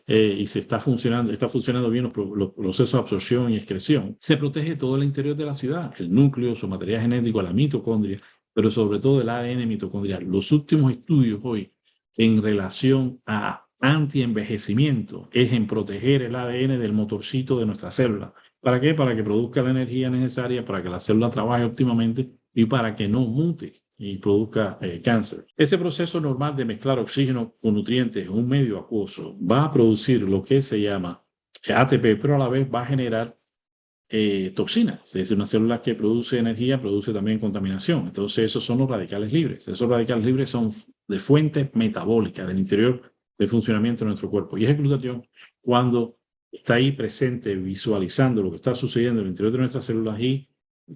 y está funcionando bien los procesos de absorción y excreción, se protege todo el interior de la ciudad, el núcleo, su material genético, la mitocondria, pero sobre todo el ADN mitocondrial. Los últimos estudios hoy en relación a antienvejecimiento es en proteger el ADN del motorcito de nuestra célula. ¿Para qué? Para que produzca la energía necesaria, para que la célula trabaje óptimamente y para que no mute y produzca cáncer. Ese proceso normal de mezclar oxígeno con nutrientes en un medio acuoso va a producir lo que se llama ATP, pero a la vez va a generar toxinas. Es decir, una célula que produce energía produce también contaminación. Entonces, esos son los radicales libres. Esos radicales libres son de fuentes metabólicas del interior del funcionamiento de nuestro cuerpo. Y es el glutatión cuando está ahí presente, visualizando lo que está sucediendo en el interior de nuestras células y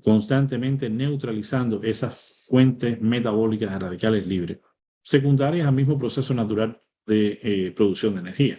constantemente neutralizando esas fuentes metabólicas de radicales libres, secundarias al mismo proceso natural de producción de energía.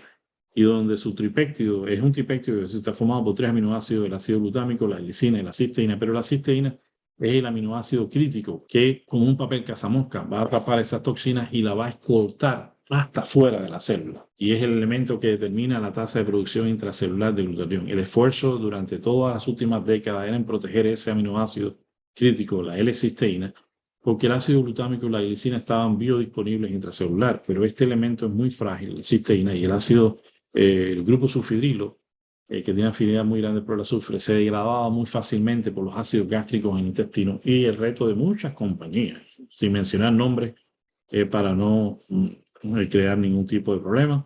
Y donde su tripéptido es un tripéptido que está formado por 3 aminoácidos, el ácido glutámico, la glicina y la cisteína, pero la cisteína es el aminoácido crítico que con un papel cazamosca va a atrapar esas toxinas y la va a escoltar hasta fuera de la célula. Y es el elemento que determina la tasa de producción intracelular de glutatión. El esfuerzo durante todas las últimas décadas era en proteger ese aminoácido crítico, la L-cisteína, porque el ácido glutámico y la glicina estaban biodisponibles intracelular, pero este elemento es muy frágil, la cisteína, y el grupo sulfidrilo, que tiene afinidad muy grande por el azufre, se degradaba muy fácilmente por los ácidos gástricos en el intestino. Y el reto de muchas compañías, sin mencionar nombres, para no crear ningún tipo de problema.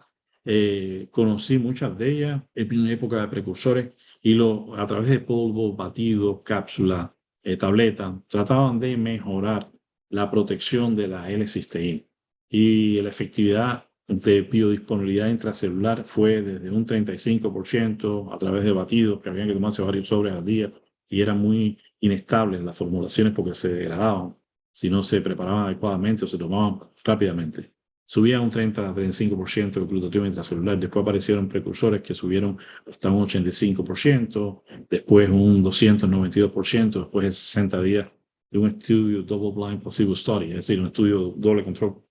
Conocí muchas de ellas en una época de precursores y a través de polvo, batido, cápsula, tableta, trataban de mejorar la protección de la L-cisteína. Y la efectividad de biodisponibilidad intracelular fue desde un 35% a través de batidos que habían que tomarse varios sobres al día y eran muy inestables las formulaciones porque se degradaban si no se preparaban adecuadamente o se tomaban rápidamente. Subía un 30 a 35% de glutatión intracelular. Después aparecieron precursores que subieron hasta un 85%, después un 292%, después de 60 días de un estudio double blind placebo study, es decir, un estudio doble control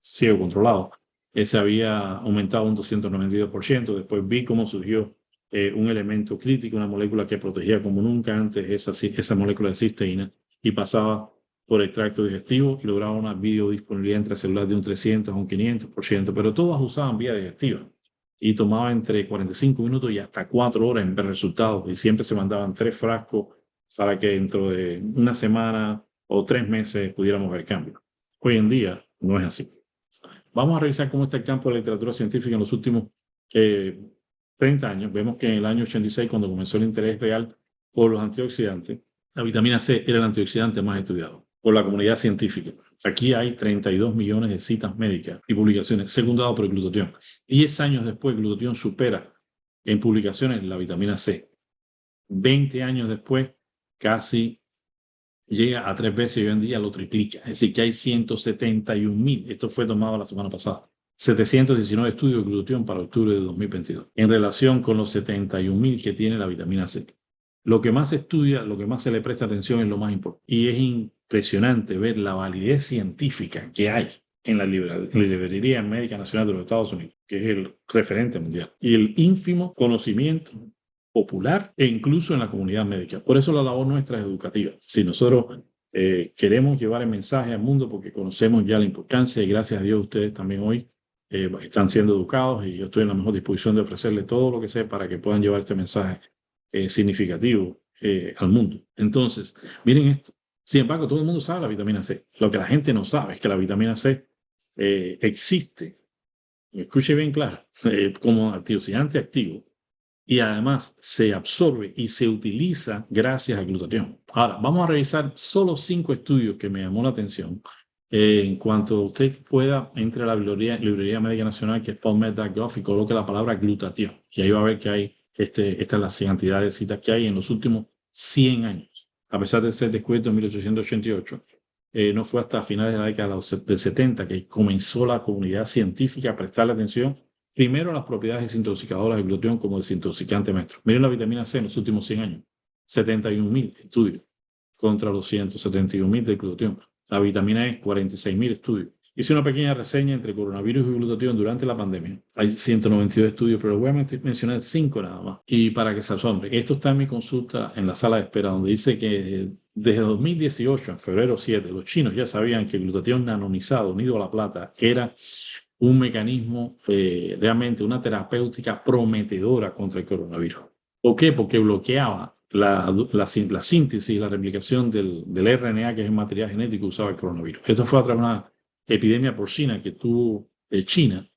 ciego controlado. Ese había aumentado un 292%. Después vi cómo surgió un elemento crítico, una molécula que protegía como nunca antes esa molécula de cisteína y pasaba por el tracto digestivo y lograba una biodisponibilidad intracelular de un 300 a un 500%, pero todas usaban vía digestiva y tomaba entre 45 minutos y hasta 4 horas en ver resultados y siempre se mandaban 3 frascos para que dentro de una semana o 3 meses pudiéramos ver cambio. Hoy en día no es así. Vamos a revisar cómo está el campo de la literatura científica en los últimos 30 años. Vemos que en el año 86, cuando comenzó el interés real por los antioxidantes, la vitamina C era el antioxidante más estudiado por la comunidad científica. Aquí hay 32 millones de citas médicas y publicaciones secundadas por el glutatión. 10 años después, el glutatión supera en publicaciones la vitamina C. 20 años después, casi llega a 3 veces y hoy en día lo triplica. Es decir, que hay 171.000. Esto fue tomado la semana pasada. 719 estudios de glutatión para octubre de 2022 en relación con los 71.000 que tiene la vitamina C. Lo que más se estudia, lo que más se le presta atención es lo más importante. Y es impresionante ver la validez científica que hay en la Librería Médica Nacional de los Estados Unidos, que es el referente mundial, y el ínfimo conocimiento popular e incluso en la comunidad médica. Por eso la labor nuestra es educativa. Si nosotros queremos llevar el mensaje al mundo porque conocemos ya la importancia y gracias a Dios ustedes también hoy están siendo educados y yo estoy en la mejor disposición de ofrecerles todo lo que sé para que puedan llevar este mensaje significativo al mundo. Entonces, miren esto. Sin embargo, todo el mundo sabe la vitamina C. Lo que la gente no sabe es que la vitamina C existe, escuche bien claro, como antioxidante activo y además se absorbe y se utiliza gracias al glutatión. Ahora, vamos a revisar solo 5 estudios que me llamó la atención. En cuanto usted pueda, entre a la Librería Médica Nacional, que es PubMed.gov, y coloque la palabra glutatión. Y ahí va a ver que hay esta es la cantidad de citas que hay en los últimos 100 años. A pesar de ser descubierto en 1888, no fue hasta finales de la década del 70 que comenzó la comunidad científica a prestarle atención primero a las propiedades desintoxicadoras del glutatión como desintoxicante maestro. Miren la vitamina C en los últimos 100 años. 71.000 estudios contra los 171.000 del glutatión. La vitamina E, 46.000 estudios. Hice una pequeña reseña entre coronavirus y glutatión durante la pandemia. Hay 192 estudios, pero voy a mencionar 5 nada más. Y para que se asombre, esto está en mi consulta en la sala de espera, donde dice que desde 2018, en febrero 7, los chinos ya sabían que el glutatión nanonizado unido a la plata era un mecanismo, realmente una terapéutica prometedora contra el coronavirus. ¿Por qué? Porque bloqueaba la síntesis y la replicación del RNA, que es el material genético usado el coronavirus. Eso fue a través de una epidemia porcina que tuvo China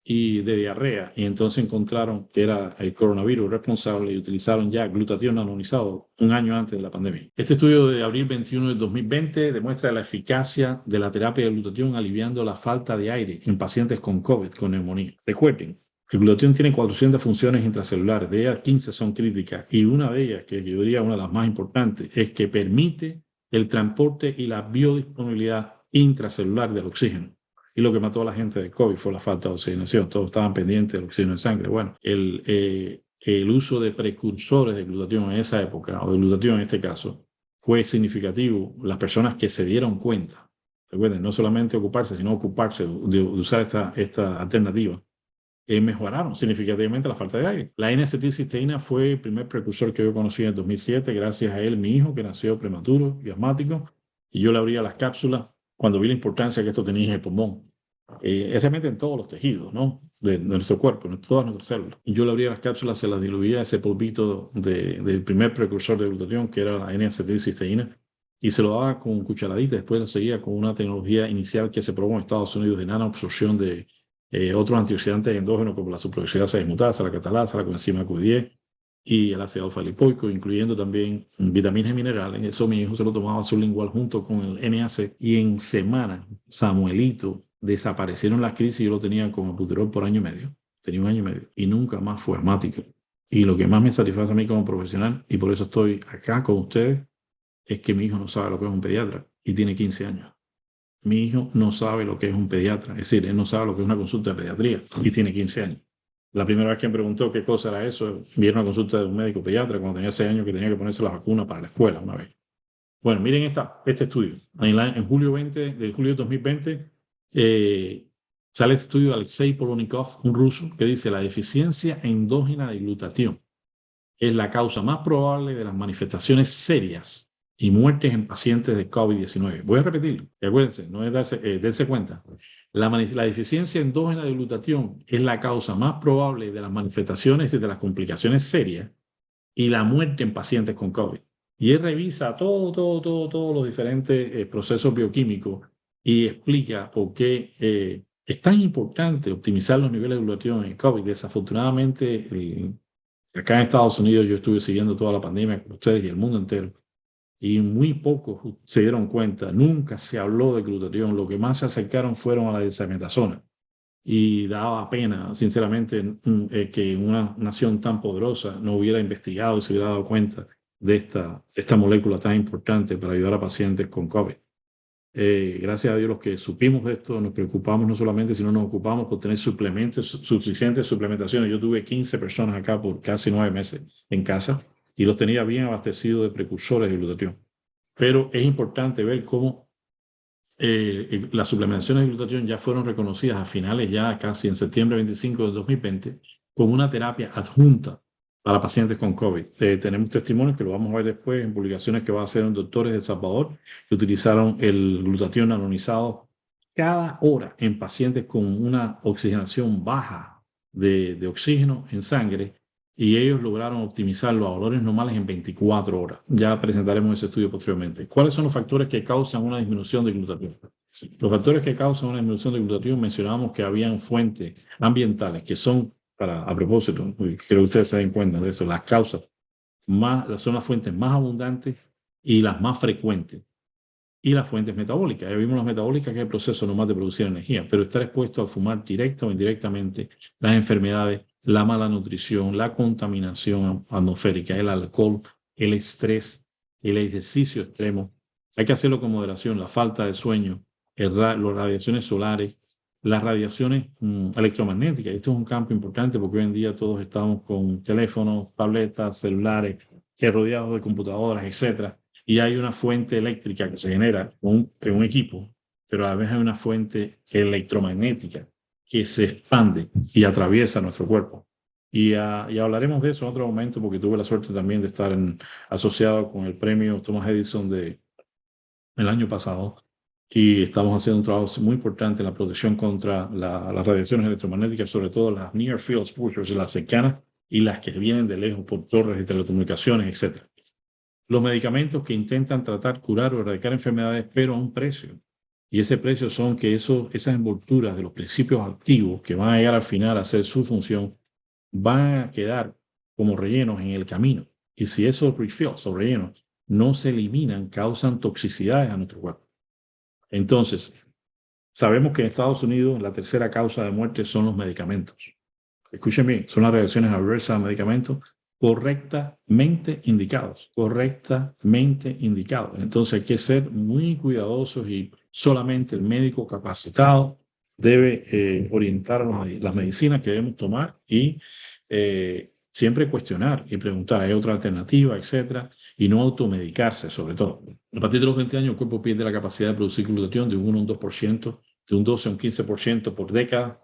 y de diarrea, y entonces encontraron que era el coronavirus responsable y utilizaron ya glutatión anonizado un año antes de la pandemia. Este estudio de abril 21 de 2020 demuestra la eficacia de la terapia de glutatión aliviando la falta de aire en pacientes con COVID, con neumonía. Recuerden, el glutatión tiene 400 funciones intracelulares, de ellas 15 son críticas, y una de ellas, que yo diría una de las más importantes, es que permite el transporte y la biodisponibilidad intracelular del oxígeno. Y lo que mató a la gente de COVID fue la falta de oxigenación. Todos estaban pendientes del oxígeno en sangre. Bueno, el uso de precursores de glutatión en esa época, o de glutatión en este caso, fue significativo. Las personas que se dieron cuenta, recuerden, no solamente ocuparse, sino ocuparse de usar esta alternativa, mejoraron significativamente la falta de aire. La N-acetilcisteína fue el primer precursor que yo conocí en el 2007. Gracias a él, mi hijo, que nació prematuro y asmático, y yo le abría las cápsulas cuando vi la importancia que esto tenía en el pulmón. Es realmente en todos los tejidos, ¿no? De nuestro cuerpo, en todas nuestras células. Y yo le abría las cápsulas, se las diluía ese polvito del primer precursor de glutatión, que era la N-acetilcisteína, y se lo daba con cucharadita. Después lo seguía con una tecnología inicial que se probó en Estados Unidos de nanoabsorción de otros antioxidantes endógenos como la superoxidasa dismutasa, la catalasa, la coenzima Q10 y el ácido alfa-lipoico, incluyendo también vitaminas y minerales. Eso mi hijo se lo tomaba sublingual junto con el NAC, y en semana, Samuelito, desaparecieron las crisis. Yo lo tenía con albuterol por año y medio. Tenía un año y medio y nunca más fue asmático. Y lo que más me satisface a mí como profesional, y por eso estoy acá con ustedes, es que mi hijo no sabe lo que es un pediatra y tiene 15 años. Mi hijo no sabe lo que es un pediatra, es decir, él no sabe lo que es una consulta de pediatría y tiene 15 años. La primera vez que me preguntó qué cosa era eso, vi una consulta de un médico pediatra cuando tenía 6 años, que tenía que ponerse la vacuna para la escuela una vez. Bueno, miren este estudio. En julio de 2020 sale este estudio de Alexei Polonikov, un ruso, que dice: la deficiencia endógena de glutatión es la causa más probable de las manifestaciones serias y muertes en pacientes de COVID-19. Voy a repetirlo, y acuérdense, no es darse cuenta. La deficiencia endógena de glutatión es la causa más probable de las manifestaciones y de las complicaciones serias y la muerte en pacientes con COVID. Y él revisa todos los diferentes procesos bioquímicos y explica por qué es tan importante optimizar los niveles de glutatión en COVID. Desafortunadamente, acá en Estados Unidos yo estuve siguiendo toda la pandemia con ustedes y el mundo entero, y muy pocos se dieron cuenta. Nunca se habló de glutatión. Lo que más se acercaron fueron a la dexametasona. Y daba pena, sinceramente, que una nación tan poderosa no hubiera investigado y se hubiera dado cuenta de esta molécula tan importante para ayudar a pacientes con COVID. Gracias a Dios, los que supimos de esto, nos preocupamos no solamente, sino nos ocupamos por tener suficientes suplementaciones. Yo tuve 15 personas acá por casi 9 meses en casa y los tenía bien abastecidos de precursores de glutatión. Pero es importante ver cómo las suplementaciones de glutatión ya fueron reconocidas a finales, ya casi en septiembre 25 de 2020, como una terapia adjunta para pacientes con COVID. Tenemos testimonios que lo vamos a ver después en publicaciones que va a hacer doctores de El Salvador, que utilizaron el glutatión anonizado cada hora en pacientes con una oxigenación baja de oxígeno en sangre, y ellos lograron optimizarlo a valores normales en 24 horas. Ya presentaremos ese estudio posteriormente. ¿Cuáles son los factores que causan una disminución de glutatión? Los factores que causan una disminución de glutatión, mencionábamos que habían fuentes ambientales que son, a propósito, creo que ustedes se den cuenta de eso, las causas son las fuentes más abundantes y las más frecuentes. Y las fuentes metabólicas. Ya vimos las metabólicas, que es el proceso normal de producir energía, pero estar expuesto a fumar directa o indirectamente, las enfermedades, la mala nutrición, la contaminación atmosférica, el alcohol, el estrés, el ejercicio extremo. Hay que hacerlo con moderación. La falta de sueño, las radiaciones solares, las radiaciones electromagnéticas. Esto es un campo importante porque hoy en día todos estamos con teléfonos, tabletas, celulares, rodeados de computadoras, etcétera. Y hay una fuente eléctrica que se genera en un equipo, pero a la vez hay una fuente electromagnética que se expande y atraviesa nuestro cuerpo. Y hablaremos de eso en otro momento, porque tuve la suerte también de estar asociado con el premio Thomas Edison del año pasado, y estamos haciendo un trabajo muy importante en la protección contra las radiaciones electromagnéticas, sobre todo las near field exposures, las cercanas y las que vienen de lejos por torres de telecomunicaciones, etc. Los medicamentos que intentan tratar, curar o erradicar enfermedades, pero a un precio. Y ese precio son que esas envolturas de los principios activos que van a llegar al final a hacer su función van a quedar como rellenos en el camino. Y si esos refills o rellenos no se eliminan, causan toxicidades a nuestro cuerpo. Entonces, sabemos que en Estados Unidos la tercera causa de muerte son los medicamentos. Escuchen bien, son las reacciones adversas a medicamentos correctamente indicados. Entonces hay que ser muy cuidadosos y solamente el médico capacitado debe orientar las medicinas que debemos tomar y siempre cuestionar y preguntar, ¿hay otra alternativa, etcétera? Y no automedicarse, sobre todo. A partir de los 20 años, el cuerpo pierde la capacidad de producir glutatión de un 1 a un 2%, de un 12 a un 15% por década.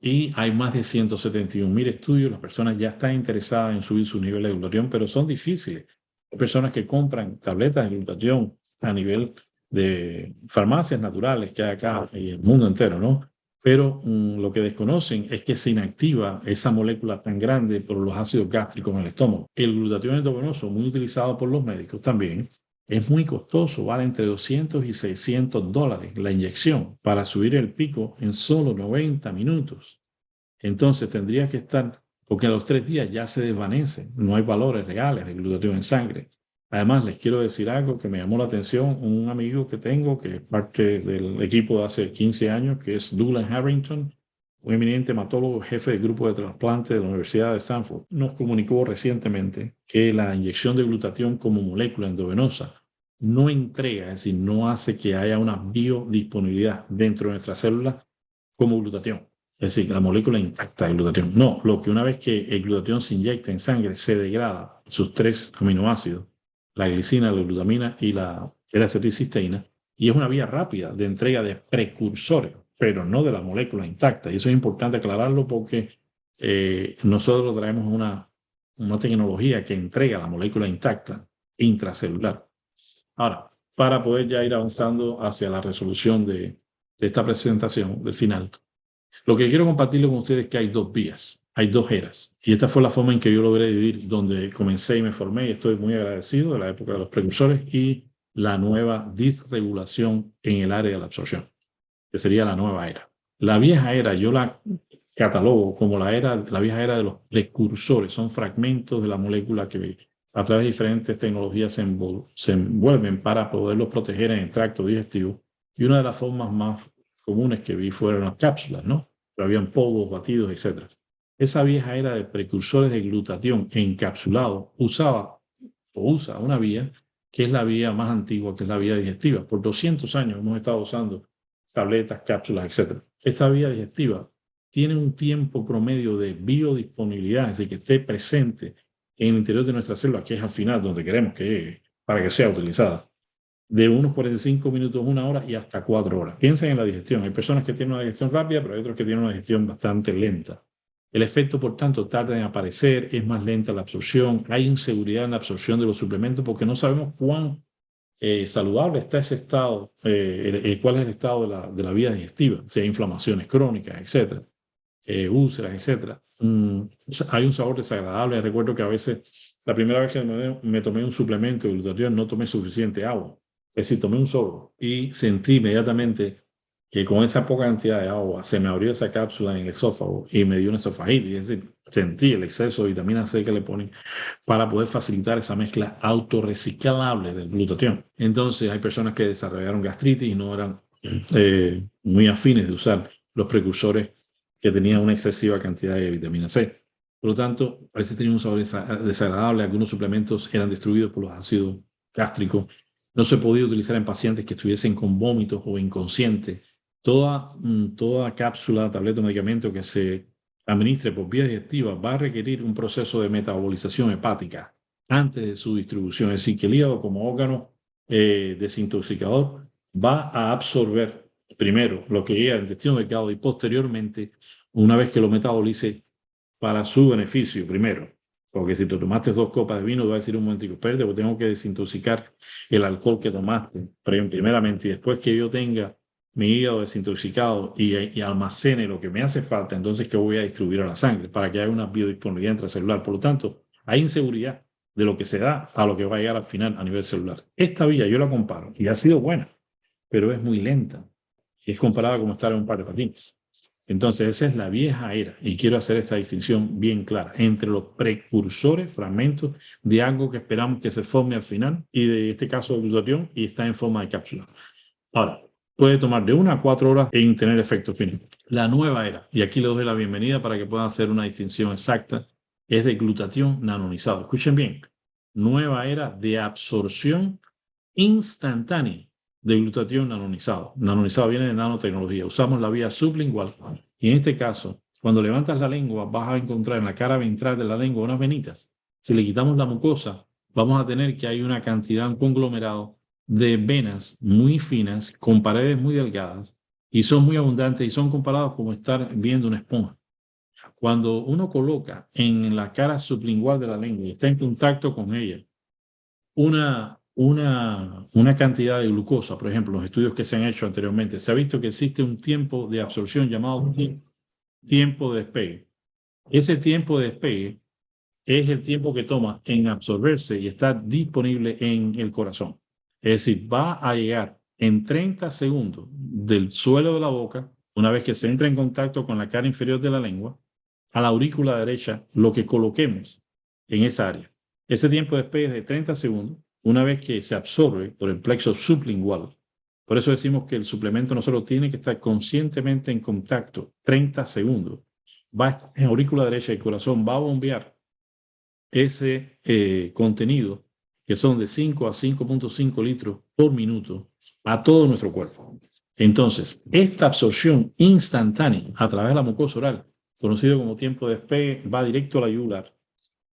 Y hay más de 171.000 estudios. Las personas ya están interesadas en subir su nivel de glutatión, pero son difíciles. Hay personas que compran tabletas de glutatión a nivel de farmacias naturales que hay acá y el mundo entero, ¿no? Pero lo que desconocen es que se inactiva esa molécula tan grande por los ácidos gástricos en el estómago. El glutatión endovenoso, muy utilizado por los médicos también, es muy costoso, vale entre $200 y $600 la inyección para subir el pico en solo 90 minutos. Entonces tendría que estar, porque a los 3 días ya se desvanece, no hay valores reales de glutatión en sangre. Además, les quiero decir algo que me llamó la atención, un amigo que tengo, que es parte del equipo de hace 15 años, que es Douglas Harrington, un eminente hematólogo, jefe del grupo de trasplante de la Universidad de Stanford, nos comunicó recientemente que la inyección de glutatión como molécula endovenosa no entrega, es decir, no hace que haya una biodisponibilidad dentro de nuestras células como glutatión. Es decir, la molécula intacta de glutatión. No, lo que una vez que el glutatión se inyecta en sangre, se degrada sus 3 aminoácidos, la glicina, la glutamina y la L-acetilcisteína, y es una vía rápida de entrega de precursores, pero no de la molécula intacta. Y eso es importante aclararlo porque nosotros traemos una tecnología que entrega la molécula intacta intracelular. Ahora, para poder ya ir avanzando hacia la resolución de esta presentación, del final, lo que quiero compartirlo con ustedes es que hay 2 vías, hay 2 eras. Y esta fue la forma en que yo logré vivir, donde comencé y me formé, y estoy muy agradecido de la época de los precursores y la nueva disregulación en el área de la absorción, que sería la nueva era. La vieja era, yo la catalogo como la vieja era de los precursores, son fragmentos de la molécula que a través de diferentes tecnologías se envuelven para poderlos proteger en el tracto digestivo. Y una de las formas más comunes que vi fueron las cápsulas, ¿no? Pero habían polvos, batidos, etc. Esa vieja era de precursores de glutatión encapsulado usa una vía que es la vía más antigua, que es la vía digestiva. Por 200 años hemos estado usando tabletas, cápsulas, etc. Esta vía digestiva tiene un tiempo promedio de biodisponibilidad, es decir, que esté presente en el interior de nuestras células, que es al final donde queremos que llegue para que sea utilizada, de unos 45 minutos, 1 hora y hasta 4 horas. Piensen en la digestión. Hay personas que tienen una digestión rápida, pero hay otros que tienen una digestión bastante lenta. El efecto, por tanto, tarda en aparecer, es más lenta la absorción, hay inseguridad en la absorción de los suplementos porque no sabemos cuán saludable está ese estado, cuál es el estado de la vía digestiva, si hay inflamaciones crónicas, etcétera. Úlceras, etcétera. Hay un sabor desagradable. Recuerdo que a veces, la primera vez que me tomé un suplemento de glutatión, no tomé suficiente agua. Es decir, tomé un sorbo y sentí inmediatamente que con esa poca cantidad de agua se me abrió esa cápsula en el esófago y me dio una esofagitis. Es decir, sentí el exceso de vitamina C que le ponen para poder facilitar esa mezcla autorreciclable del glutatión. Entonces, hay personas que desarrollaron gastritis y no eran muy afines de usar los precursores que tenían una excesiva cantidad de vitamina C. Por lo tanto, a veces tenía un sabor desagradable. Algunos suplementos eran destruidos por los ácidos gástricos. No se podía utilizar en pacientes que estuviesen con vómitos o inconscientes. Toda cápsula, tableta o medicamento que se administre por vía digestiva va a requerir un proceso de metabolización hepática antes de su distribución. Es decir, que el hígado como órgano desintoxicador va a absorber primero lo que llega al intestino delgado y posteriormente, una vez que lo metabolice, para su beneficio primero. Porque si te tomaste 2 copas de vino, te va a decir un momentico, espérate, porque tengo que desintoxicar el alcohol que tomaste primeramente, y después que yo tenga mi hígado desintoxicado y almacene lo que me hace falta, entonces que voy a distribuir a la sangre para que haya una biodisponibilidad intracelular. Por lo tanto, hay inseguridad de lo que se da a lo que va a llegar al final a nivel celular. Esta vía yo la comparo y ha sido buena. pero es muy lenta. Es comparada como estar en un par de patines. Entonces, esa es la vieja era, y quiero hacer esta distinción bien clara entre los precursores, fragmentos de algo que esperamos que se forme al final, y de este caso de glutatión, y está en forma de cápsula. Ahora, puede tomar de 1 a 4 horas en tener efecto final. La nueva era, y aquí les doy la bienvenida para que puedan hacer una distinción exacta, es de glutatión nanonizado. Escuchen bien, nueva era de absorción instantánea de glutatión nanonizado. Nanonizado viene de nanotecnología. Usamos la vía sublingual. Y en este caso, cuando levantas la lengua, vas a encontrar en la cara ventral de la lengua unas venitas. Si le quitamos la mucosa, vamos a tener que hay una cantidad, un conglomerado de venas muy finas, con paredes muy delgadas, y son muy abundantes y son comparados como estar viendo una esponja. Cuando uno coloca en la cara sublingual de la lengua y está en contacto con ella, una cantidad de glucosa, por ejemplo, los estudios que se han hecho anteriormente, se ha visto que existe un tiempo de absorción llamado tiempo de despegue. Ese tiempo de despegue es el tiempo que toma en absorberse y estar disponible en el corazón. Es decir, va a llegar en 30 segundos del suelo de la boca, una vez que se entra en contacto con la cara inferior de la lengua, a la aurícula derecha, lo que coloquemos en esa área. Ese tiempo de despegue es de 30 segundos, una vez que se absorbe por el plexo sublingual. Por eso decimos que el suplemento no solo tiene que estar conscientemente en contacto 30 segundos, va en aurícula derecha y el corazón va a bombear ese contenido, que son de 5 a 5.5 litros por minuto, a todo nuestro cuerpo. Entonces, esta absorción instantánea a través de la mucosa oral, conocido como tiempo de despegue, va directo a la yugular.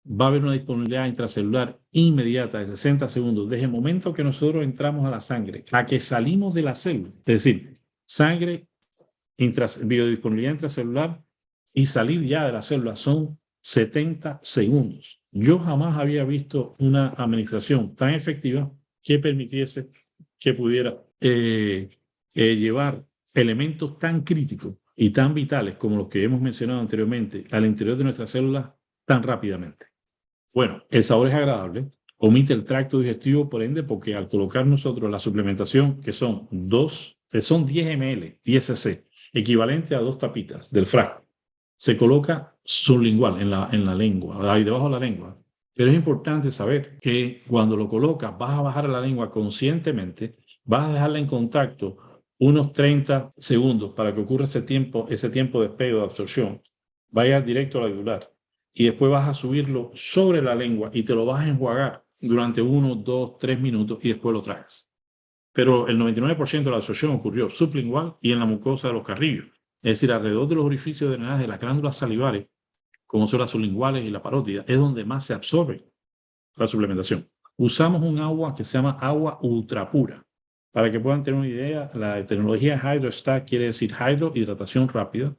Va a haber una disponibilidad intracelular inmediata de 60 segundos, desde el momento que nosotros entramos a la sangre, a que salimos de la célula. Es decir, sangre, biodisponibilidad intracelular y salir ya de la célula son 70 segundos. Yo jamás había visto una administración tan efectiva que permitiese que pudiera llevar elementos tan críticos y tan vitales como los que hemos mencionado anteriormente al interior de nuestras células tan rápidamente. Bueno, el sabor es agradable, omite el tracto digestivo, por ende, porque al colocar nosotros la suplementación, que son 10 ml, 10 cc, equivalente a 2 tapitas del frasco, se coloca sublingual en la lengua, ahí debajo de la lengua. Pero es importante saber que cuando lo colocas, vas a bajar la lengua conscientemente, vas a dejarla en contacto unos 30 segundos para que ocurra ese tiempo de despegue de absorción. Va a ir directo a la yugular y después vas a subirlo sobre la lengua y te lo vas a enjuagar durante 1, 2, 3 minutos y después lo tragas. Pero el 99% de la absorción ocurrió sublingual y en la mucosa de los carrillos. Es decir, alrededor de los orificios de drenaje de las glándulas salivares, como son las sublinguales y la parótida, es donde más se absorbe la suplementación. Usamos un agua que se llama agua ultrapura. Para que puedan tener una idea, la tecnología HydroStack quiere decir hidrohidratación rápida,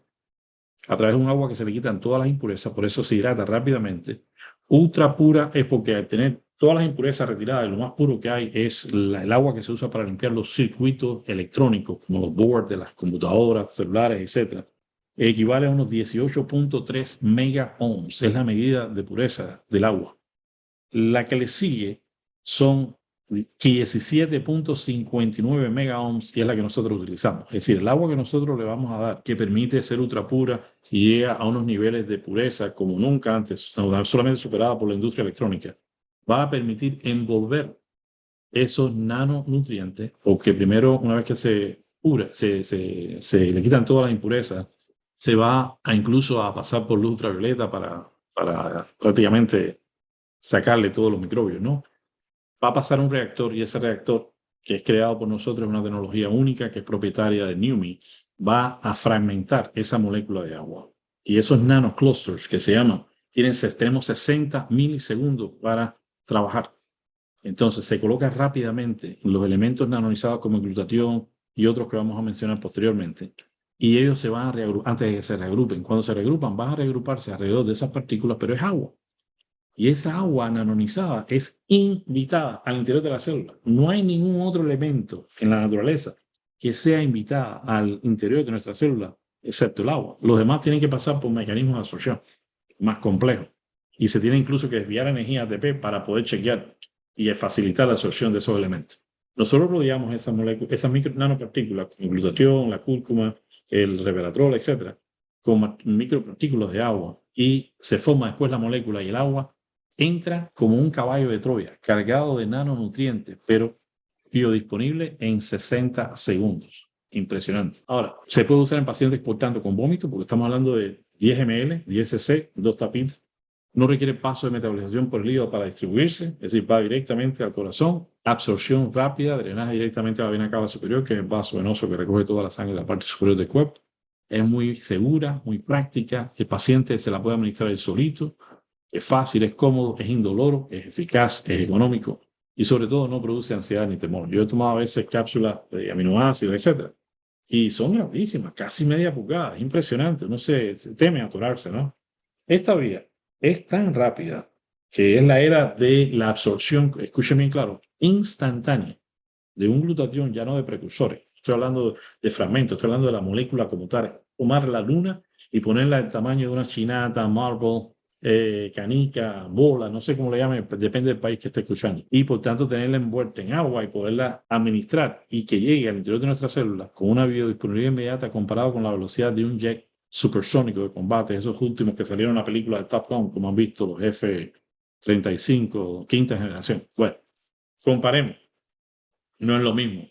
a través de un agua que se le quitan todas las impurezas, por eso se hidrata rápidamente. Ultra pura es porque al tener todas las impurezas retiradas, lo más puro que hay es el agua que se usa para limpiar los circuitos electrónicos, como los boards de las computadoras, celulares, etc. Equivale a unos 18.3 mega ohms, es la medida de pureza del agua. La que le sigue son 17.59 mega ohms y es la que nosotros utilizamos. Es decir, el agua que nosotros le vamos a dar, que permite ser ultra pura y llega a unos niveles de pureza como nunca antes, solamente superada por la industria electrónica, va a permitir envolver esos nanonutrientes, porque primero, una vez que se le quitan todas las impurezas, se va incluso a pasar por luz ultravioleta para prácticamente sacarle todos los microbios, ¿no? Va a pasar un reactor y ese reactor, que es creado por nosotros, es una tecnología única que es propietaria de NUMMI, va a fragmentar esa molécula de agua. Y esos nanoclusters que se llaman, tenemos 60 milisegundos para trabajar. Entonces se coloca rápidamente los elementos nanonizados como el glutatión y otros que vamos a mencionar posteriormente. Y ellos se van a reagrupar, antes de que se reagrupen. Cuando se reagrupan, van a reagruparse alrededor de esas partículas, pero es agua. Y esa agua nanonizada es invitada al interior de la célula. No hay ningún otro elemento en la naturaleza que sea invitada al interior de nuestra célula, excepto el agua. Los demás tienen que pasar por mecanismos de absorción más complejos. Y se tiene incluso que desviar energía ATP para poder chequear y facilitar la absorción de esos elementos. Nosotros rodeamos esas moléculas, esas nanopartículas, como el glutatión, la cúrcuma, el resveratrol, etcétera, con micropartículas de agua, y se forma después la molécula, y el agua entra como un caballo de Troya, cargado de nanonutrientes, pero biodisponible en 60 segundos. Impresionante. Ahora, se puede usar en pacientes portando con vómito, porque estamos hablando de 10 ml, 10 cc, 2 tapitas. No requiere paso de metabolización por el hígado para distribuirse, es decir, va directamente al corazón, absorción rápida, drenaje directamente a la vena cava superior, que es el vaso venoso que recoge toda la sangre de la parte superior del cuerpo. Es muy segura, muy práctica, el paciente se la puede administrar él solito, es fácil, es cómodo, es indoloro, es eficaz, es económico y sobre todo no produce ansiedad ni temor. Yo he tomado a veces cápsulas de aminoácidos, etcétera, y son grandísimas, casi media pulgada, es impresionante, uno se teme atorarse, ¿no? Esta vía es tan rápida que es la era de la absorción, escuchen bien claro, instantánea de un glutatión, ya no de precursores. Estoy hablando de fragmentos, estoy hablando de la molécula como tal. Tomar la luna y ponerla del tamaño de una chinata, marble, canica, bola, no sé cómo le llamen, depende del país que esté escuchando. Y por tanto tenerla envuelta en agua y poderla administrar y que llegue al interior de nuestras células con una biodisponibilidad inmediata comparado con la velocidad de un jet supersónico de combate, esos últimos que salieron en la película de Top Gun, como han visto los F-35, quinta generación. Bueno, comparemos. No es lo mismo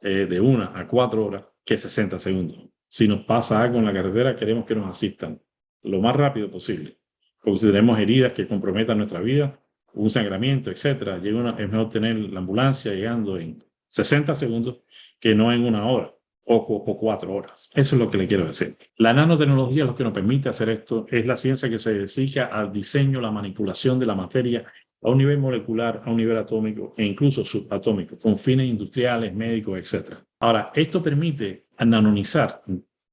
de 1 a 4 horas que 60 segundos. Si nos pasa algo en la carretera, queremos que nos asistan lo más rápido posible. Porque si tenemos heridas que comprometan nuestra vida, un sangramiento, etcétera, es mejor tener la ambulancia llegando en 60 segundos que no en 1 hora o 4 horas. Eso es lo que le quiero decir. La nanotecnología lo que nos permite hacer esto es la ciencia que se dedica al diseño, la manipulación de la materia a un nivel molecular, a un nivel atómico e incluso subatómico, con fines industriales, médicos, etc. Ahora, esto permite nanonizar,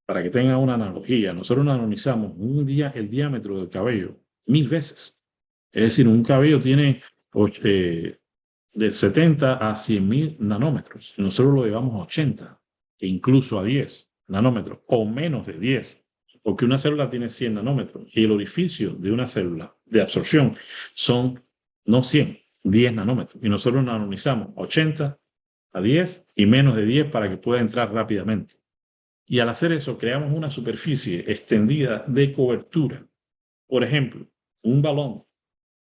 para que tengan una analogía, nosotros nanonizamos el diámetro del cabello 1000 veces. Es decir, un cabello tiene de 70 a 100.000 nanómetros. Nosotros lo llevamos a 80, e incluso a 10 nanómetros, o menos de 10, porque una célula tiene 100 nanómetros, y el orificio de una célula de absorción son no 100, 10 nanómetros. Y nosotros nanonizamos a 80, a 10 y menos de 10 para que pueda entrar rápidamente. Y al hacer eso, creamos una superficie extendida de cobertura. Por ejemplo, un balón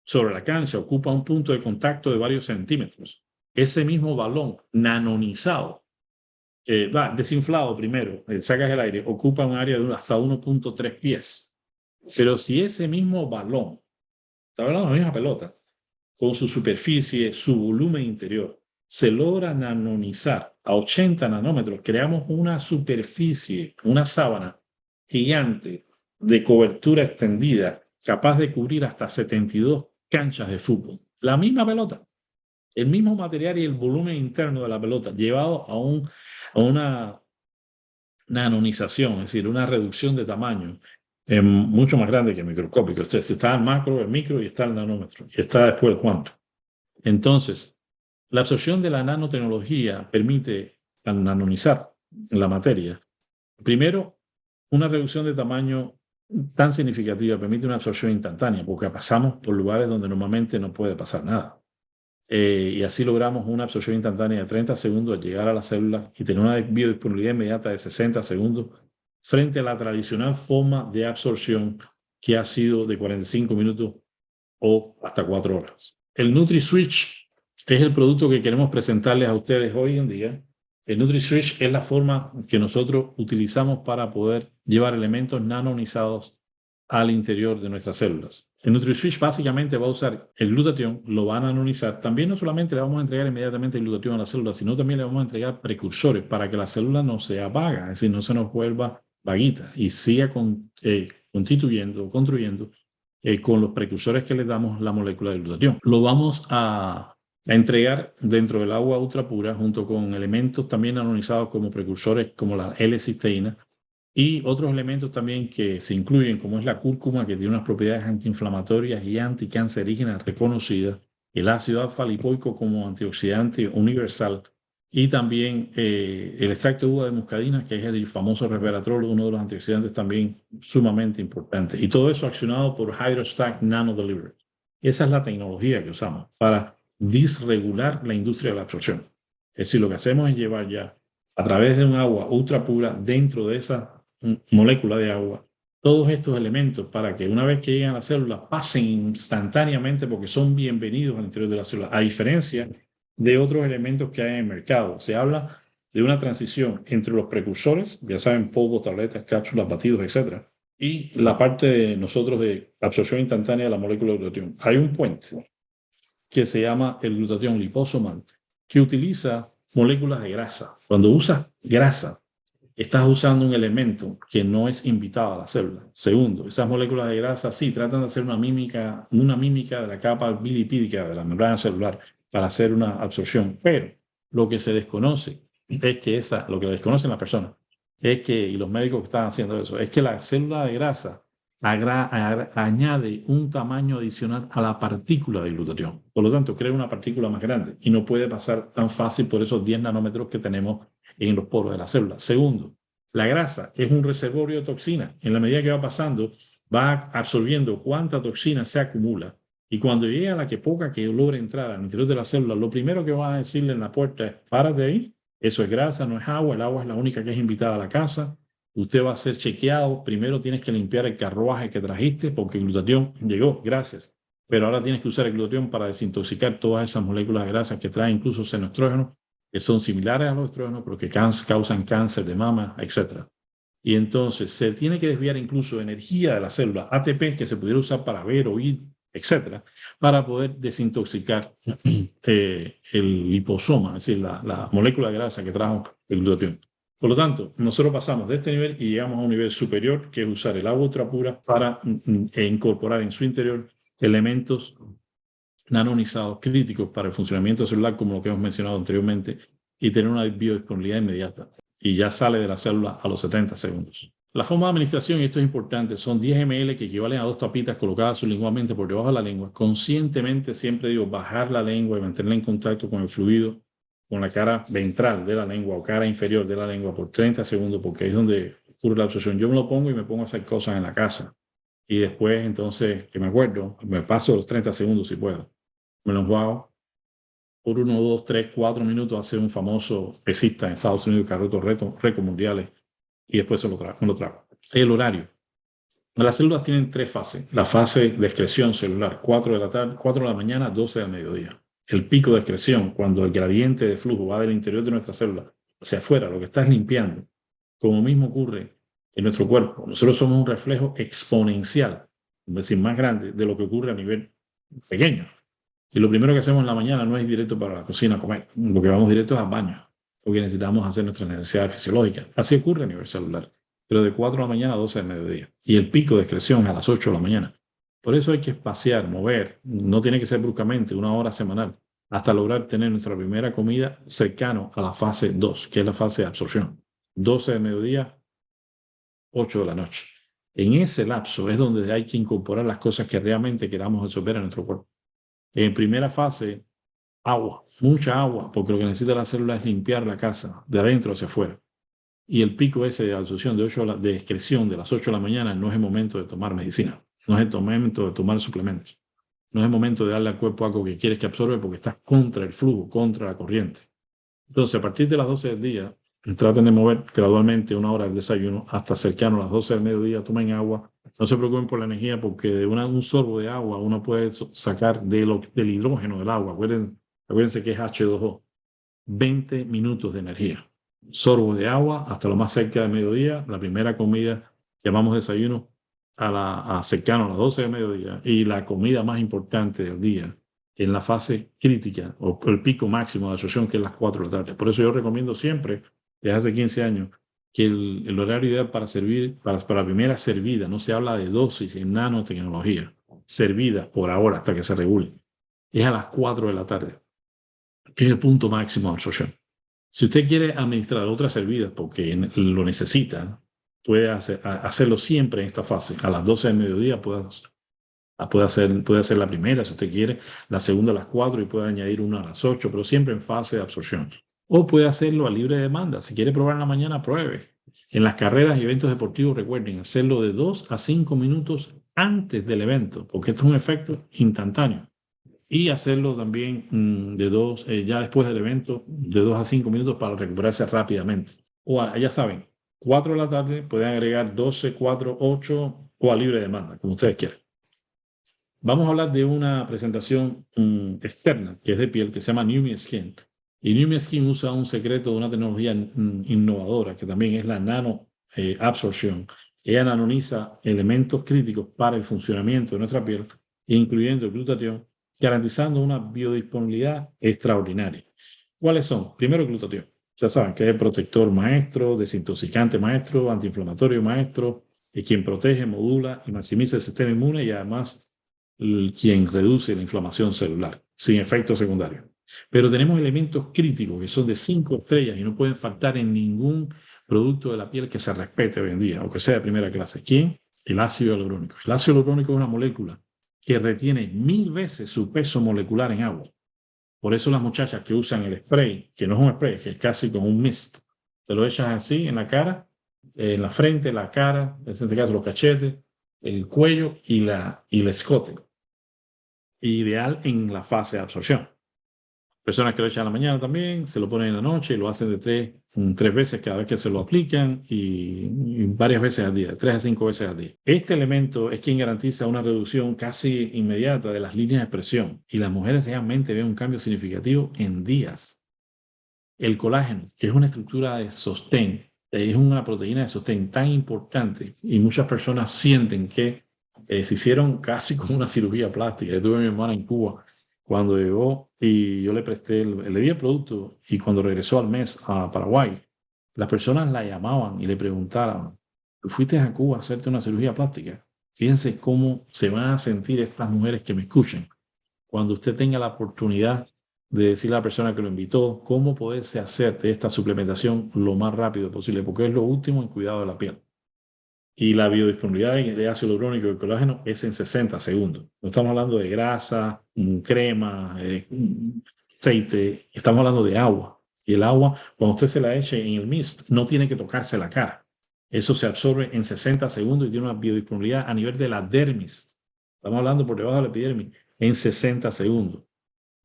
sobre la cancha ocupa un punto de contacto de varios centímetros. Ese mismo balón nanonizado, desinflado primero, sacas el aire, ocupa un área de hasta 1.3 pies. Pero si ese mismo balón, está hablando de la misma pelota, con su superficie, su volumen interior, se logra nanonizar a 80 nanómetros, creamos una superficie, una sábana gigante de cobertura extendida, capaz de cubrir hasta 72 canchas de fútbol. La misma pelota, el mismo material y el volumen interno de la pelota, llevado a una nanonización, es decir, una reducción de tamaño mucho más grande que el microscópico. Entonces, está el macro, el micro y está el nanómetro, y está después el cuánto. Entonces, la absorción de la nanotecnología permite, al nanonizar la materia, primero, una reducción de tamaño tan significativa permite una absorción instantánea, porque pasamos por lugares donde normalmente no puede pasar nada. Y así logramos una absorción instantánea de 30 segundos al llegar a la célula y tener una biodisponibilidad inmediata de 60 segundos frente a la tradicional forma de absorción que ha sido de 45 minutos o hasta 4 horas. El NutriSwitch es el producto que queremos presentarles a ustedes hoy en día. El NutriSwitch es la forma que nosotros utilizamos para poder llevar elementos nanonizados al interior de nuestras células. El NutriSwitch básicamente va a usar el glutatión, lo va a nanonizar. También no solamente le vamos a entregar inmediatamente el glutatión a la célula, sino también le vamos a entregar precursores para que la célula no sea vaga, es decir, no se nos vuelva vaguita y siga constituyendo, construyendo con los precursores que le damos la molécula de glutatión. Lo vamos a entregar dentro del agua ultrapura junto con elementos también nanonizados como precursores como la L-cisteína y otros elementos también que se incluyen, como es la cúrcuma, que tiene unas propiedades antiinflamatorias y anticancerígenas reconocidas, el ácido alfa-lipoico como antioxidante universal, y también el extracto de uva de muscadina, que es el famoso resveratrol, uno de los antioxidantes también sumamente importantes. Y todo eso accionado por Hydrostack Nano Delivery. Esa es la tecnología que usamos para disregular la industria de la absorción. Es decir, lo que hacemos es llevar ya a través de un agua ultra pura dentro de esa molécula de agua todos estos elementos para que una vez que lleguen a la célula pasen instantáneamente porque son bienvenidos al interior de la célula, a diferencia de otros elementos que hay en el mercado. Se habla de una transición entre los precursores, ya saben, polvo, tabletas, cápsulas, batidos, etc., y la parte de nosotros de absorción instantánea de la molécula de glutatión. Hay un puente que se llama el glutatión liposomal, que utiliza moléculas de grasa. Cuando usas grasa, estás usando un elemento que no es invitado a la célula. Segundo, esas moléculas de grasa sí tratan de hacer una mímica de la capa bilipídica de la membrana celular para hacer una absorción, pero lo que se desconoce es que lo que desconocen las personas es que, y los médicos que están haciendo eso, es que la célula de grasa añade un tamaño adicional a la partícula de glutatión. Por lo tanto, crea una partícula más grande y no puede pasar tan fácil por esos 10 nanómetros que tenemos en los poros de la célula. Segundo, la grasa es un reservorio de toxina. En la medida que va pasando, va absorbiendo cuánta toxina se acumula. Y cuando llega a la que poca que logra entrar al interior de la célula, lo primero que van a decirle en la puerta es: párate ahí, eso es grasa, no es agua. El agua es la única que es invitada a la casa. Usted va a ser chequeado. Primero tienes que limpiar el carruaje que trajiste porque el glutatión llegó, gracias. Pero ahora tienes que usar el glutatión para desintoxicar todas esas moléculas de grasa que traen incluso xenoestrógenos, que son similares a los estrógenos, pero que causan cáncer de mama, etc. Y entonces se tiene que desviar incluso energía de la célula, ATP, que se pudiera usar para ver, oír, etc., para poder desintoxicar el liposoma, es decir, la molécula de grasa que trajo el glutatión. Por lo tanto, nosotros pasamos de este nivel y llegamos a un nivel superior, que es usar el agua ultrapura para incorporar en su interior elementos nanonizados críticos para el funcionamiento celular, como lo que hemos mencionado anteriormente, y tener una biodisponibilidad inmediata. Y ya sale de la célula a los 70 segundos. La forma de administración, y esto es importante, son 10 ml que equivalen a 2 tapitas colocadas sublingualmente por debajo de la lengua. Conscientemente, siempre digo, bajar la lengua y mantenerla en contacto con el fluido, con la cara ventral de la lengua o cara inferior de la lengua por 30 segundos, porque ahí es donde ocurre la absorción. Yo me lo pongo y me pongo a hacer cosas en la casa. Y después, entonces, que me acuerdo, me paso los 30 segundos si puedo. Me lo enjuago por 1, 2, 3, 4 minutos. Hace un famoso pesista en Estados Unidos que ha roto récords mundiales y después me lo trago. El horario. Las células tienen 3 fases. La fase de excreción celular, 4 de la tarde, 4 de la mañana, 12 del mediodía. El pico de excreción, cuando el gradiente de flujo va del interior de nuestra célula hacia afuera, lo que estás limpiando, como mismo ocurre en nuestro cuerpo. Nosotros somos un reflejo exponencial, es decir, más grande de lo que ocurre a nivel pequeño. Y lo primero que hacemos en la mañana no es directo para la cocina a comer. Lo que vamos directo es al baño, porque necesitamos hacer nuestras necesidades fisiológicas. Así ocurre a nivel celular, pero de 4 de la mañana a 12 del mediodía. Y el pico de excreción a las 8 de la mañana. Por eso hay que espaciar, mover. No tiene que ser bruscamente, 1 hora semanal, hasta lograr tener nuestra primera comida cercano a la fase 2, que es la fase de absorción. 12 del mediodía, 8 de la noche. En ese lapso es donde hay que incorporar las cosas que realmente queramos absorber en nuestro cuerpo. En primera fase, agua, mucha agua, porque lo que necesita la célula es limpiar la casa de adentro hacia afuera. Y el pico ese de absorción de excreción de las 8 de la mañana no es el momento de tomar medicina, no es el momento de tomar suplementos, no es el momento de darle al cuerpo algo que quieres que absorbe porque estás contra el flujo, contra la corriente. Entonces, a partir de las 12 del día, traten de mover gradualmente 1 hora el desayuno hasta cercano a las 12 del mediodía. Tomen agua. No se preocupen por la energía porque de un sorbo de agua uno puede sacar del hidrógeno del agua. Acuérdense que es H2O. 20 minutos de energía. Sorbos de agua hasta lo más cerca del mediodía. La primera comida llamamos desayuno cercano a las 12 del mediodía. Y la comida más importante del día en la fase crítica o el pico máximo de absorción, que es las 4 de la tarde. Por eso yo recomiendo siempre, desde hace 15 años, que el horario ideal para servir, para la primera servida, no se habla de dosis en nanotecnología, servida por ahora hasta que se regule, es a las 4 de la tarde, que es el punto máximo de absorción. Si usted quiere administrar otras servidas porque lo necesita, puede hacerlo siempre en esta fase. A las 12 del mediodía puede hacer la primera si usted quiere, la segunda a las 4 y puede añadir una a las 8, pero siempre en fase de absorción. O puede hacerlo a libre demanda. Si quiere probar en la mañana, pruebe. En las carreras y eventos deportivos, recuerden hacerlo de 2 a 5 minutos antes del evento, porque esto es un efecto instantáneo. y hacerlo también ya después del evento, de 2 a 5 minutos para recuperarse rápidamente. O ya saben, 4 de la tarde pueden agregar 12, 4, 8 o a libre demanda, como ustedes quieran. Vamos a hablar de una presentación externa, que es de piel, que se llama New Me Skin. Y New Me Skin usa un secreto de una tecnología innovadora, que también es la nano absorción. Ella nanoniza elementos críticos para el funcionamiento de nuestra piel, incluyendo el glutatión, garantizando una biodisponibilidad extraordinaria. ¿Cuáles son? Primero, el glutatión. Ya saben que es el protector maestro, desintoxicante maestro, antiinflamatorio maestro, quien protege, modula y maximiza el sistema inmune y además quien reduce la inflamación celular, sin efectos secundarios. Pero tenemos elementos críticos que son de 5 estrellas y no pueden faltar en ningún producto de la piel que se respete hoy en día, o que sea de primera clase. ¿Quién? El ácido hialurónico. El ácido hialurónico es una molécula que retiene 1000 veces su peso molecular en agua. Por eso las muchachas que usan el spray, que no es un spray, que es casi como un mist, te lo echas así en la cara, en la frente, la cara, en este caso los cachetes, el cuello y el escote. Ideal en la fase de absorción. Personas que lo echan a la mañana también, se lo ponen en la noche y lo hacen de 3 veces cada vez que se lo aplican y varias veces al día, 3 a 5 veces al día. Este elemento es quien garantiza una reducción casi inmediata de las líneas de expresión y las mujeres realmente ven un cambio significativo en días. El colágeno, que es una estructura de sostén, es una proteína de sostén tan importante y muchas personas sienten que se hicieron casi como una cirugía plástica. Yo tuve a mi hermana en Cuba cuando llegó y yo le presté, le di el producto y cuando regresó al mes a Paraguay, las personas la llamaban y le preguntaban, ¿tú fuiste a Cuba a hacerte una cirugía plástica? Fíjense cómo se van a sentir estas mujeres que me escuchan cuando usted tenga la oportunidad de decirle a la persona que lo invitó cómo poderse hacer de esta suplementación lo más rápido posible, porque es lo último en cuidado de la piel. Y la biodisponibilidad de ácido hialurónico y colágeno es en 60 segundos. No estamos hablando de grasa, crema, aceite, estamos hablando de agua. Y el agua, cuando usted se la eche en el mist, no tiene que tocarse la cara. Eso se absorbe en 60 segundos y tiene una biodisponibilidad a nivel de la dermis. Estamos hablando por debajo de la epidermis en 60 segundos.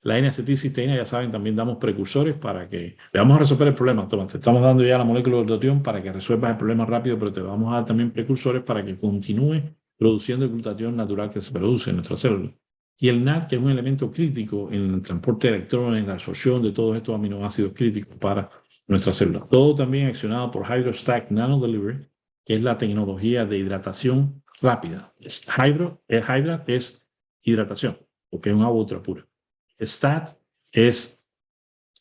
La N-acetilcisteína, ya saben, también damos precursores para que le vamos a resolver el problema. Toma, te estamos dando ya la molécula de glutatión para que resuelvas el problema rápido, pero te vamos a dar también precursores para que continúe produciendo el glutatión natural que se produce en nuestra célula. Y el NAD, que es un elemento crítico en el transporte de electrones, en la absorción de todos estos aminoácidos críticos para nuestra célula. Todo también accionado por HydroStack Nano Delivery, que es la tecnología de hidratación rápida. Hydra es hidratación, porque es un agua ultra pura. Stat es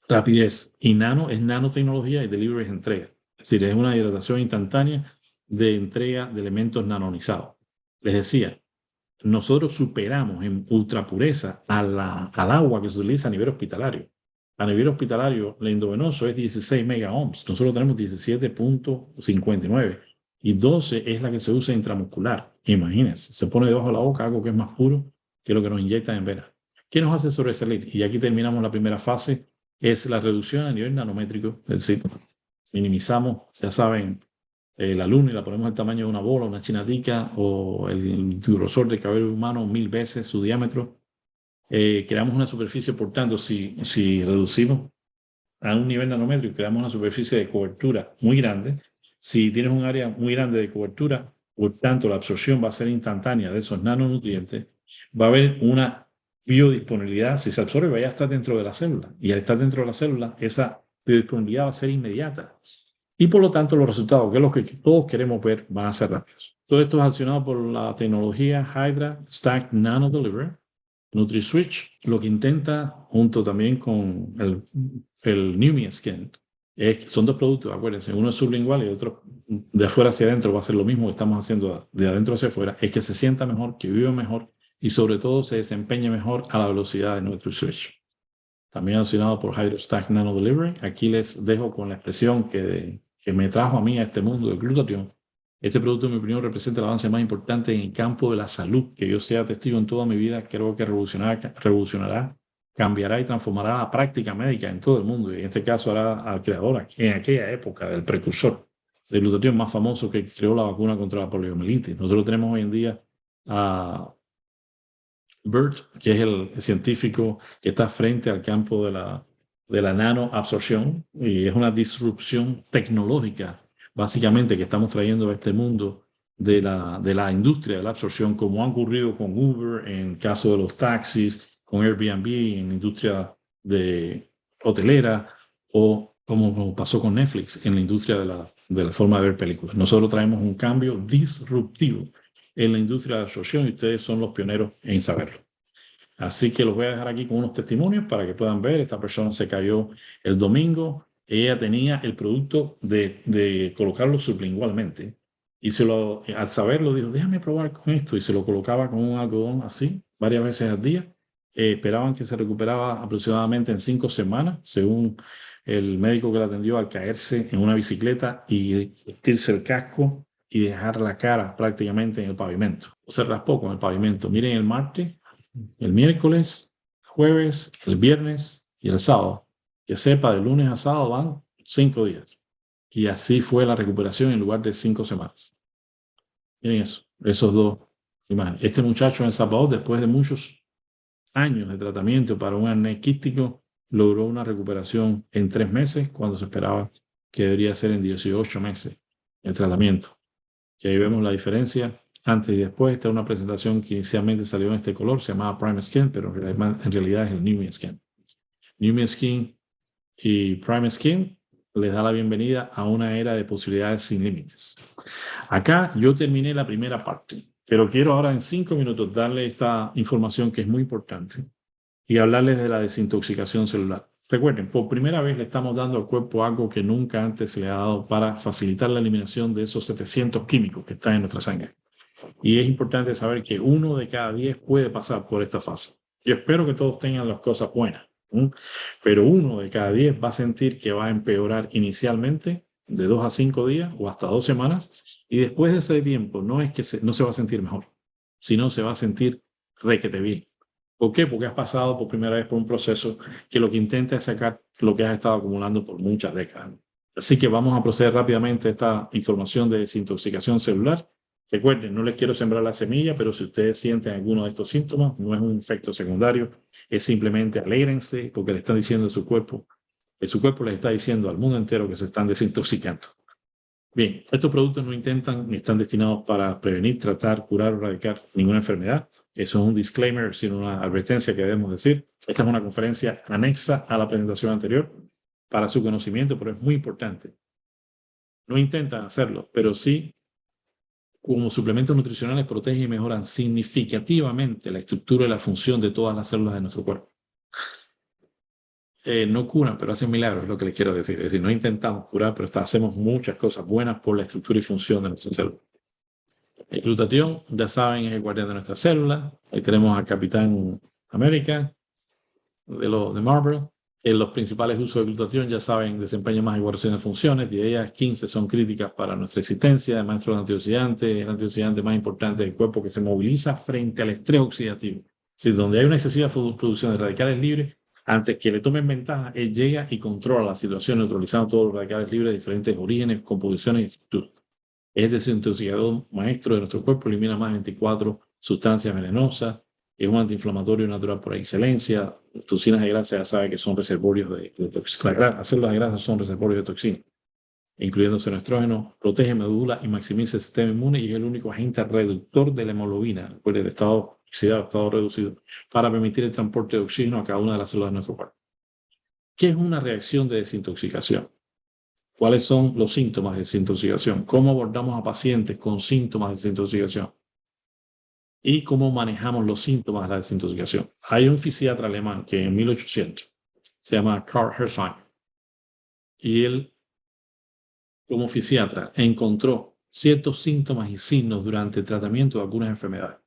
rapidez y nano es nanotecnología y delivery es entrega. Es decir, es una hidratación instantánea de entrega de elementos nanonizados. Les decía, nosotros superamos en ultrapureza al agua que se utiliza a nivel hospitalario. A nivel hospitalario, el endovenoso es 16 megaohms. Nosotros tenemos 17.59 y 12 es la que se usa intramuscular. Imagínense, se pone debajo de la boca algo que es más puro que lo que nos inyectan en vena. ¿Qué nos hace sobresalir? Y aquí terminamos la primera fase, es la reducción a nivel nanométrico, es decir, minimizamos, ya saben, la luna y la ponemos del tamaño de una bola, una chinatica o el grosor del cabello humano 1000 veces su diámetro. Creamos una superficie, por tanto, si reducimos a un nivel nanométrico, creamos una superficie de cobertura muy grande. Si tienes un área muy grande de cobertura, por tanto, la absorción va a ser instantánea de esos nanonutrientes. Va a haber una biodisponibilidad, si se absorbe, va a estar dentro de la célula. Y al estar dentro de la célula, esa biodisponibilidad va a ser inmediata. Y por lo tanto, los resultados, que es lo que todos queremos ver, van a ser rápidos. Todo esto es accionado por la tecnología HydroStack Nano Delivery. NutriSwitch lo que intenta, junto también con el New Me Skin, son 2 productos, acuérdense, uno es sublingual y otro de afuera hacia adentro va a ser lo mismo que estamos haciendo de adentro hacia afuera, es que se sienta mejor, que viva mejor y sobre todo se desempeñe mejor a la velocidad de NutriSwitch. También accionado por HydroStack Nano Delivery. Aquí les dejo con la expresión que me trajo a mí a este mundo del glutatión. Este producto, en mi opinión, representa el avance más importante en el campo de la salud que yo sea testigo en toda mi vida. Creo que revolucionará, cambiará y transformará la práctica médica en todo el mundo. Y en este caso hará al creador en aquella época del precursor del glutatión más famoso que creó la vacuna contra la poliomielitis. Nosotros tenemos hoy en día BERT, que es el científico que está frente al campo de la nanoabsorción, y es una disrupción tecnológica, básicamente, que estamos trayendo a este mundo de la industria de la absorción, como ha ocurrido con Uber en el caso de los taxis, con Airbnb en la industria de hotelera, o como pasó con Netflix en la industria de la forma de ver películas. Nosotros traemos un cambio disruptivo en la industria de la absorción y ustedes son los pioneros en saberlo. Así que los voy a dejar aquí con unos testimonios para que puedan ver. Esta persona se cayó el domingo. Ella tenía el producto de colocarlo sublingualmente. Y al saberlo dijo, déjame probar con esto. Y se lo colocaba con un algodón así, varias veces al día. Esperaban que se recuperaba aproximadamente en 5 semanas, según el médico que la atendió, al caerse en una bicicleta y vestirse el casco y dejar la cara prácticamente en el pavimento. O se raspó con el pavimento. Miren el martes, el miércoles, jueves, el viernes y el sábado. Que sepa, de lunes a sábado van 5 días. Y así fue la recuperación en lugar de 5 semanas. Miren eso, esos dos imágenes. Este muchacho en Salvador, después de muchos años de tratamiento para un hernia quístico, logró una recuperación en 3 meses, cuando se esperaba que debería ser en 18 meses el tratamiento. Y ahí vemos la diferencia antes y después. Esta es una presentación que inicialmente salió en este color, se llamaba Prime Skin, pero en realidad es el New Me Skin. New Me Skin y Prime Skin les da la bienvenida a una era de posibilidades sin límites. Acá yo terminé la primera parte, pero quiero ahora en 5 minutos darle esta información que es muy importante y hablarles de la desintoxicación celular. Recuerden, por primera vez le estamos dando al cuerpo algo que nunca antes se le ha dado para facilitar la eliminación de esos 700 químicos que están en nuestra sangre. Y es importante saber que 1 de cada 10 puede pasar por esta fase. Yo espero que todos tengan las cosas buenas, pero 1 de cada 10 va a sentir que va a empeorar inicialmente de 2 a 5 días o hasta 2 semanas, y después de ese tiempo no es que no se va a sentir mejor, sino se va a sentir requete bien. ¿Por qué? Porque has pasado por primera vez por un proceso que lo que intenta es sacar lo que has estado acumulando por muchas décadas. Así que vamos a proceder rápidamente a esta información de desintoxicación celular. Recuerden, no les quiero sembrar la semilla, pero si ustedes sienten alguno de estos síntomas, no es un efecto secundario, es simplemente alégrense porque le están diciendo a su cuerpo les está diciendo al mundo entero que se están desintoxicando. Bien, estos productos no intentan ni están destinados para prevenir, tratar, curar o erradicar ninguna enfermedad. Eso es un disclaimer, sino una advertencia que debemos decir. Esta es una conferencia anexa a la presentación anterior para su conocimiento, pero es muy importante. No intentan hacerlo, pero sí, como suplementos nutricionales, protegen y mejoran significativamente la estructura y la función de todas las células de nuestro cuerpo. No curan, pero hacen milagros, es lo que les quiero decir. Es decir, no intentamos curar, pero hacemos muchas cosas buenas por la estructura y función de nuestras células. El glutatión, ya saben, es el guardián de nuestras células. Ahí tenemos al Capitán América de Marvel. Los principales usos de glutatión, ya saben, desempeña más igual de funciones. De ellas, 15 son críticas para nuestra existencia. Además, el antioxidante más importante del cuerpo, que se moviliza frente al estrés oxidativo. Si donde hay una excesiva producción de radicales libres, antes que le tomen ventaja, él llega y controla la situación, neutralizando todos los radicales libres de diferentes orígenes, composiciones y estructuras. Es desintoxicador maestro de nuestro cuerpo, elimina más de 24 sustancias venenosas, es un antiinflamatorio natural por excelencia. Las toxinas de grasa ya saben que son reservorios de toxinas. Las células de grasa son reservorios de toxinas, incluyéndose el estrógeno, protege, modula y maximiza el sistema inmune y es el único agente reductor de la hemoglobina, pues de estado oxidado, estado reducido, para permitir el transporte de oxígeno a cada una de las células de nuestro cuerpo. ¿Qué es una reacción de desintoxicación? ¿Cuáles son los síntomas de desintoxicación? ¿Cómo abordamos a pacientes con síntomas de desintoxicación? ¿Y cómo manejamos los síntomas de la desintoxicación? Hay un fisiatra alemán que en 1800 se llama Karl Hirschheim, y él, como fisiatra, encontró ciertos síntomas y signos durante el tratamiento de algunas enfermedades.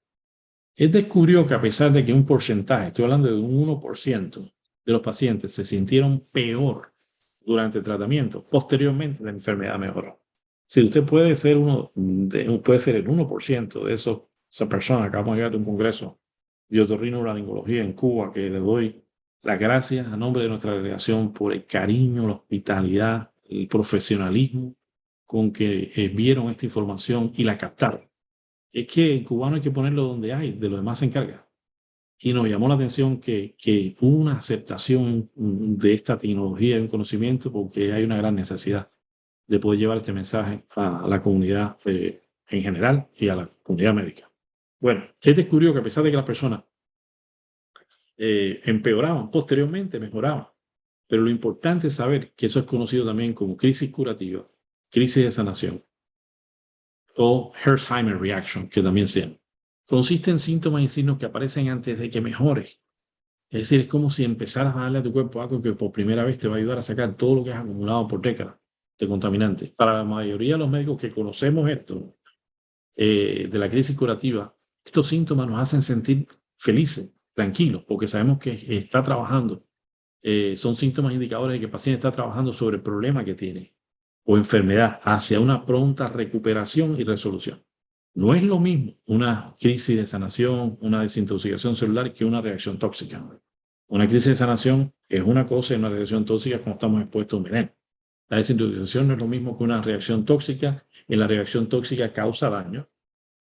Él descubrió que a pesar de que un porcentaje, estoy hablando de un 1% de los pacientes se sintieron peor durante el tratamiento, posteriormente la enfermedad mejoró. Si usted puede ser el 1% de esa persona. Acabamos de llegar de un congreso de otorrinolaringología en Cuba, que le doy las gracias a nombre de nuestra delegación por el cariño, la hospitalidad, el profesionalismo con que vieron esta información y la captaron. Es que el cubano hay que ponerlo donde hay, de los demás se encarga. y nos llamó la atención que hubo una aceptación de esta tecnología y un conocimiento porque hay una gran necesidad de poder llevar este mensaje a la comunidad en general y a la comunidad médica. Bueno, ¿qué descubrió? Que a pesar de que las personas empeoraban, posteriormente mejoraban. Pero lo importante es saber que eso es conocido también como crisis curativa, crisis de sanación o Hersheimer reaction, que también se llama. Consiste en síntomas y signos que aparecen antes de que mejore. Es decir, es como si empezaras a darle a tu cuerpo algo que por primera vez te va a ayudar a sacar todo lo que has acumulado por décadas de contaminantes. Para la mayoría de los médicos que conocemos esto, de la crisis curativa, estos síntomas nos hacen sentir felices, tranquilos, porque sabemos que está trabajando. Son síntomas indicadores de que el paciente está trabajando sobre el problema que tiene o enfermedad hacia una pronta recuperación y resolución. No es lo mismo una crisis de sanación, una desintoxicación celular que una reacción tóxica. Una crisis de sanación es una cosa y una reacción tóxica cuando estamos expuestos a un veneno. La desintoxicación no es lo mismo que una reacción tóxica. En la reacción tóxica causa daño.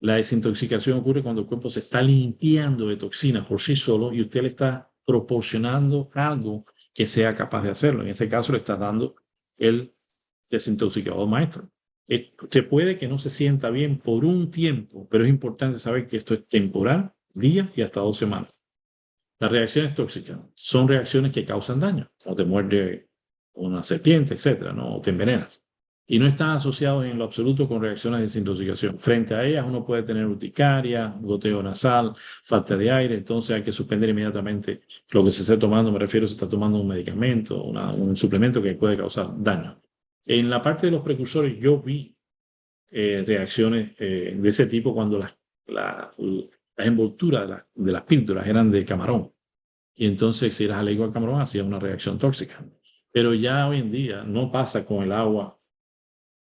La desintoxicación ocurre cuando el cuerpo se está limpiando de toxinas por sí solo y usted le está proporcionando algo que sea capaz de hacerlo. En este caso le está dando el desintoxicador maestro. Se puede que no se sienta bien por un tiempo, pero es importante saber que esto es temporal, días y hasta 2 semanas. Las reacciones tóxicas son reacciones que causan daño, o te muerde una serpiente, etcétera, ¿no? O te envenenas. Y no están asociados en lo absoluto con reacciones de desintoxicación. Frente a ellas uno puede tener urticaria, goteo nasal, falta de aire, entonces hay que suspender inmediatamente lo que se esté tomando. Me refiero, se está tomando un medicamento, un suplemento que puede causar daño. En la parte de los precursores yo vi reacciones de ese tipo cuando las envolturas de las píldoras eran de camarón. Y entonces si eras alérgico al camarón hacía una reacción tóxica. Pero ya hoy en día no pasa con el agua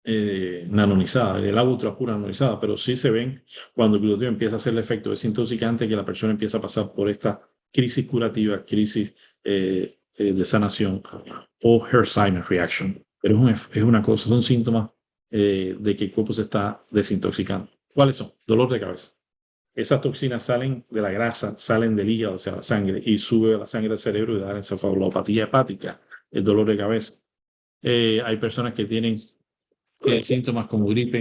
nanonizada, el agua ultra pura nanonizada, pero sí se ven cuando el glutatión empieza a hacer el efecto desintoxicante que la persona empieza a pasar por esta crisis curativa, crisis de sanación o Hersheimer reaction. Pero es una cosa, son síntomas de que el cuerpo se está desintoxicando. ¿Cuáles son? Dolor de cabeza. Esas toxinas salen de la grasa, salen del hígado, o sea, la sangre, y sube a la sangre al cerebro y da encefalopatía hepática, el dolor de cabeza. Hay personas que tienen síntomas como gripe,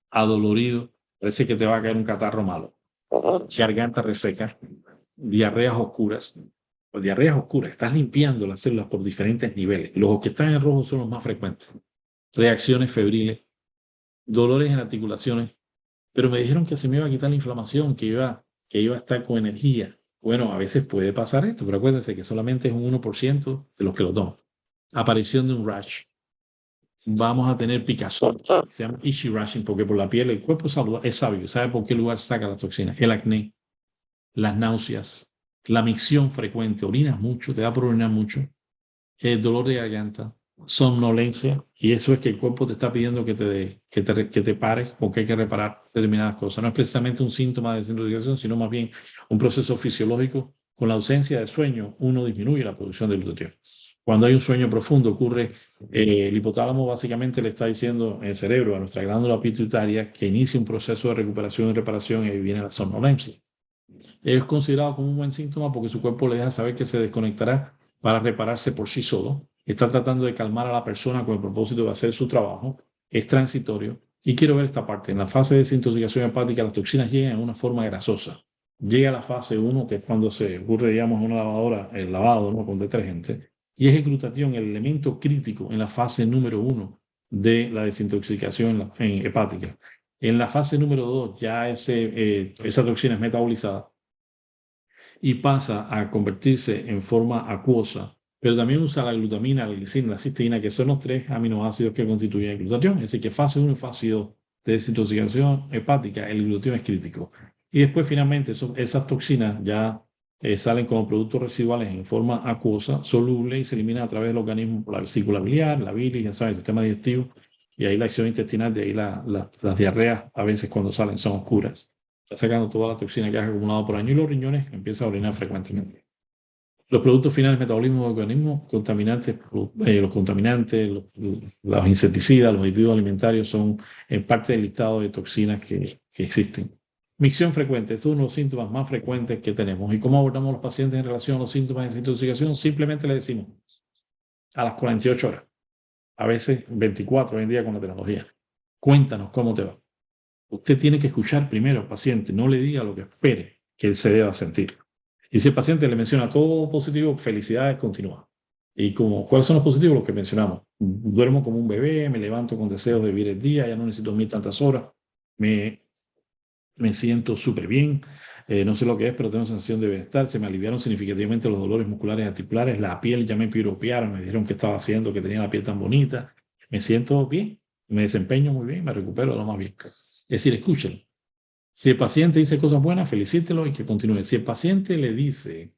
adolorido, parece que te va a caer un catarro malo, garganta reseca, diarreas oscuras. Pues diarreas oscuras, estás limpiando las células por diferentes niveles. Los que están en rojo son los más frecuentes. Reacciones febriles, dolores en articulaciones, pero me dijeron que se me iba a quitar la inflamación, que iba a estar con energía. Bueno, a veces puede pasar esto, pero acuérdense que solamente es un 1% de los que lo toman. Aparición de un rash. Vamos a tener picazón, se llama itchy rashing, porque por la piel el cuerpo es sabio, sabe por qué lugar saca la toxina. El acné, las náuseas, la micción frecuente, orinas mucho, te da por orinar mucho, el dolor de garganta, somnolencia, y eso es que el cuerpo te está pidiendo que te pares o que hay que reparar determinadas cosas. No es precisamente un síntoma de desintoxicación, sino más bien un proceso fisiológico. Con la ausencia de sueño, uno disminuye la producción de glutatión. Cuando hay un sueño profundo, ocurre, el hipotálamo básicamente le está diciendo en el cerebro a nuestra glándula pituitaria que inicie un proceso de recuperación y reparación, y ahí viene la somnolencia. Es considerado como un buen síntoma porque su cuerpo le deja saber que se desconectará para repararse por sí solo. Está tratando de calmar a la persona con el propósito de hacer su trabajo. Es transitorio. Y quiero ver esta parte. En la fase de desintoxicación hepática, las toxinas llegan en una forma grasosa. Llega a la fase 1, que es cuando se ocurre, digamos, una lavadora, el lavado, ¿no?, con detergente. Y es el glutatión, el elemento crítico en la fase número 1 de la desintoxicación hepática. En la fase número 2 ya esa toxina es metabolizada y pasa a convertirse en forma acuosa, pero también usa la glutamina, la glicina, la cisteína, que son los 3 aminoácidos que constituyen el glutatión. Es decir, que fase 1 y fase 2 de desintoxicación hepática, el glutatión es crítico. Y después, finalmente, esas toxinas ya salen como productos residuales en forma acuosa, soluble, y se eliminan a través del organismo por la vesícula biliar, la bilis, ya sabes, el sistema digestivo, y ahí la acción intestinal, de ahí las diarreas a veces cuando salen son oscuras. Está sacando toda la toxina que has acumulado por año, y los riñones empiezan a orinar frecuentemente. Los productos finales metabolismo del organismo, contaminantes, los contaminantes, los insecticidas, los aditivos alimentarios son en parte del listado de toxinas que existen. Micción frecuente, es uno de los síntomas más frecuentes que tenemos. ¿Y cómo abordamos a los pacientes en relación a los síntomas de desintoxicación? Simplemente le decimos a las 48 horas, a veces 24 hoy en día con la tecnología. Cuéntanos cómo te va. Usted tiene que escuchar primero al paciente, no le diga lo que espere que él se deba sentir. Y si el paciente le menciona todo positivo, felicidades, continúa. Y ¿cuáles son los positivos? Los que mencionamos. Duermo como un bebé, me levanto con deseos de vivir el día, ya no necesito dormir tantas horas, me siento súper bien, no sé lo que es, pero tengo sensación de bienestar, se me aliviaron significativamente los dolores musculares y articulares, la piel ya me piropearon, me dijeron que estaba haciendo, que tenía la piel tan bonita, me siento bien, me desempeño muy bien, me recupero lo más bien. Es decir, escúchenlo. Si el paciente dice cosas buenas, felicítelo y que continúe. Si el paciente le dice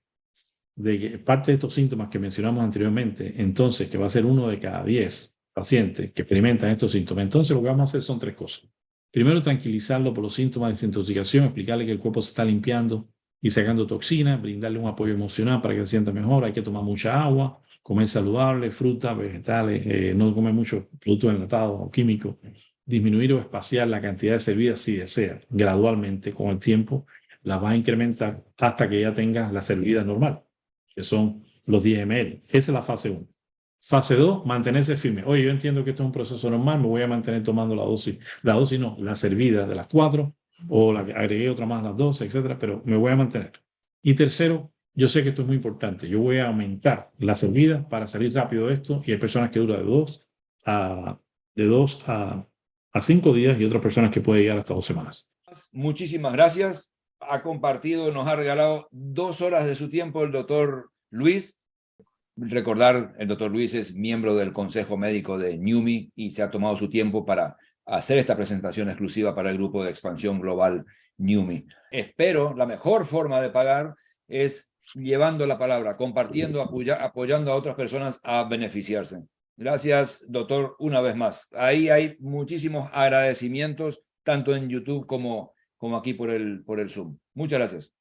de que parte de estos síntomas que mencionamos anteriormente, entonces que va a ser 1 de cada 10 pacientes que experimentan estos síntomas, entonces lo que vamos a hacer son 3 cosas. Primero, tranquilizarlo por los síntomas de desintoxicación, explicarle que el cuerpo se está limpiando y sacando toxinas, brindarle un apoyo emocional para que se sienta mejor, hay que tomar mucha agua, comer saludable, frutas, vegetales, no comer muchos productos enlatados o químicos, disminuir o espaciar la cantidad de servidas si desea, gradualmente con el tiempo la va a incrementar hasta que ya tenga la servida normal, que son los 10 ml. Esa es la fase 1. Fase 2, mantenerse firme. Oye, yo entiendo que esto es un proceso normal, me voy a mantener tomando la dosis no, la servida de las 4, o la que agregué otra más a las 12, etcétera, pero me voy a mantener. Y tercero, yo sé que esto es muy importante, yo voy a aumentar la servida para salir rápido de esto, y hay personas que dura de 2 a 5 días y otras personas que puede llegar hasta 2 semanas.
Muchísimas gracias. Ha compartido, nos ha regalado 2 horas de su tiempo el doctor Luis. Recordar, el doctor Luis es miembro del Consejo Médico de NUMMI y se ha tomado su tiempo para hacer esta presentación exclusiva para el grupo de expansión global NUMMI. Espero, la mejor forma de pagar es llevando la palabra, compartiendo, apoyando a otras personas a beneficiarse. Gracias, doctor, una vez más. Ahí hay muchísimos agradecimientos, tanto en YouTube como aquí por el Zoom. Muchas gracias.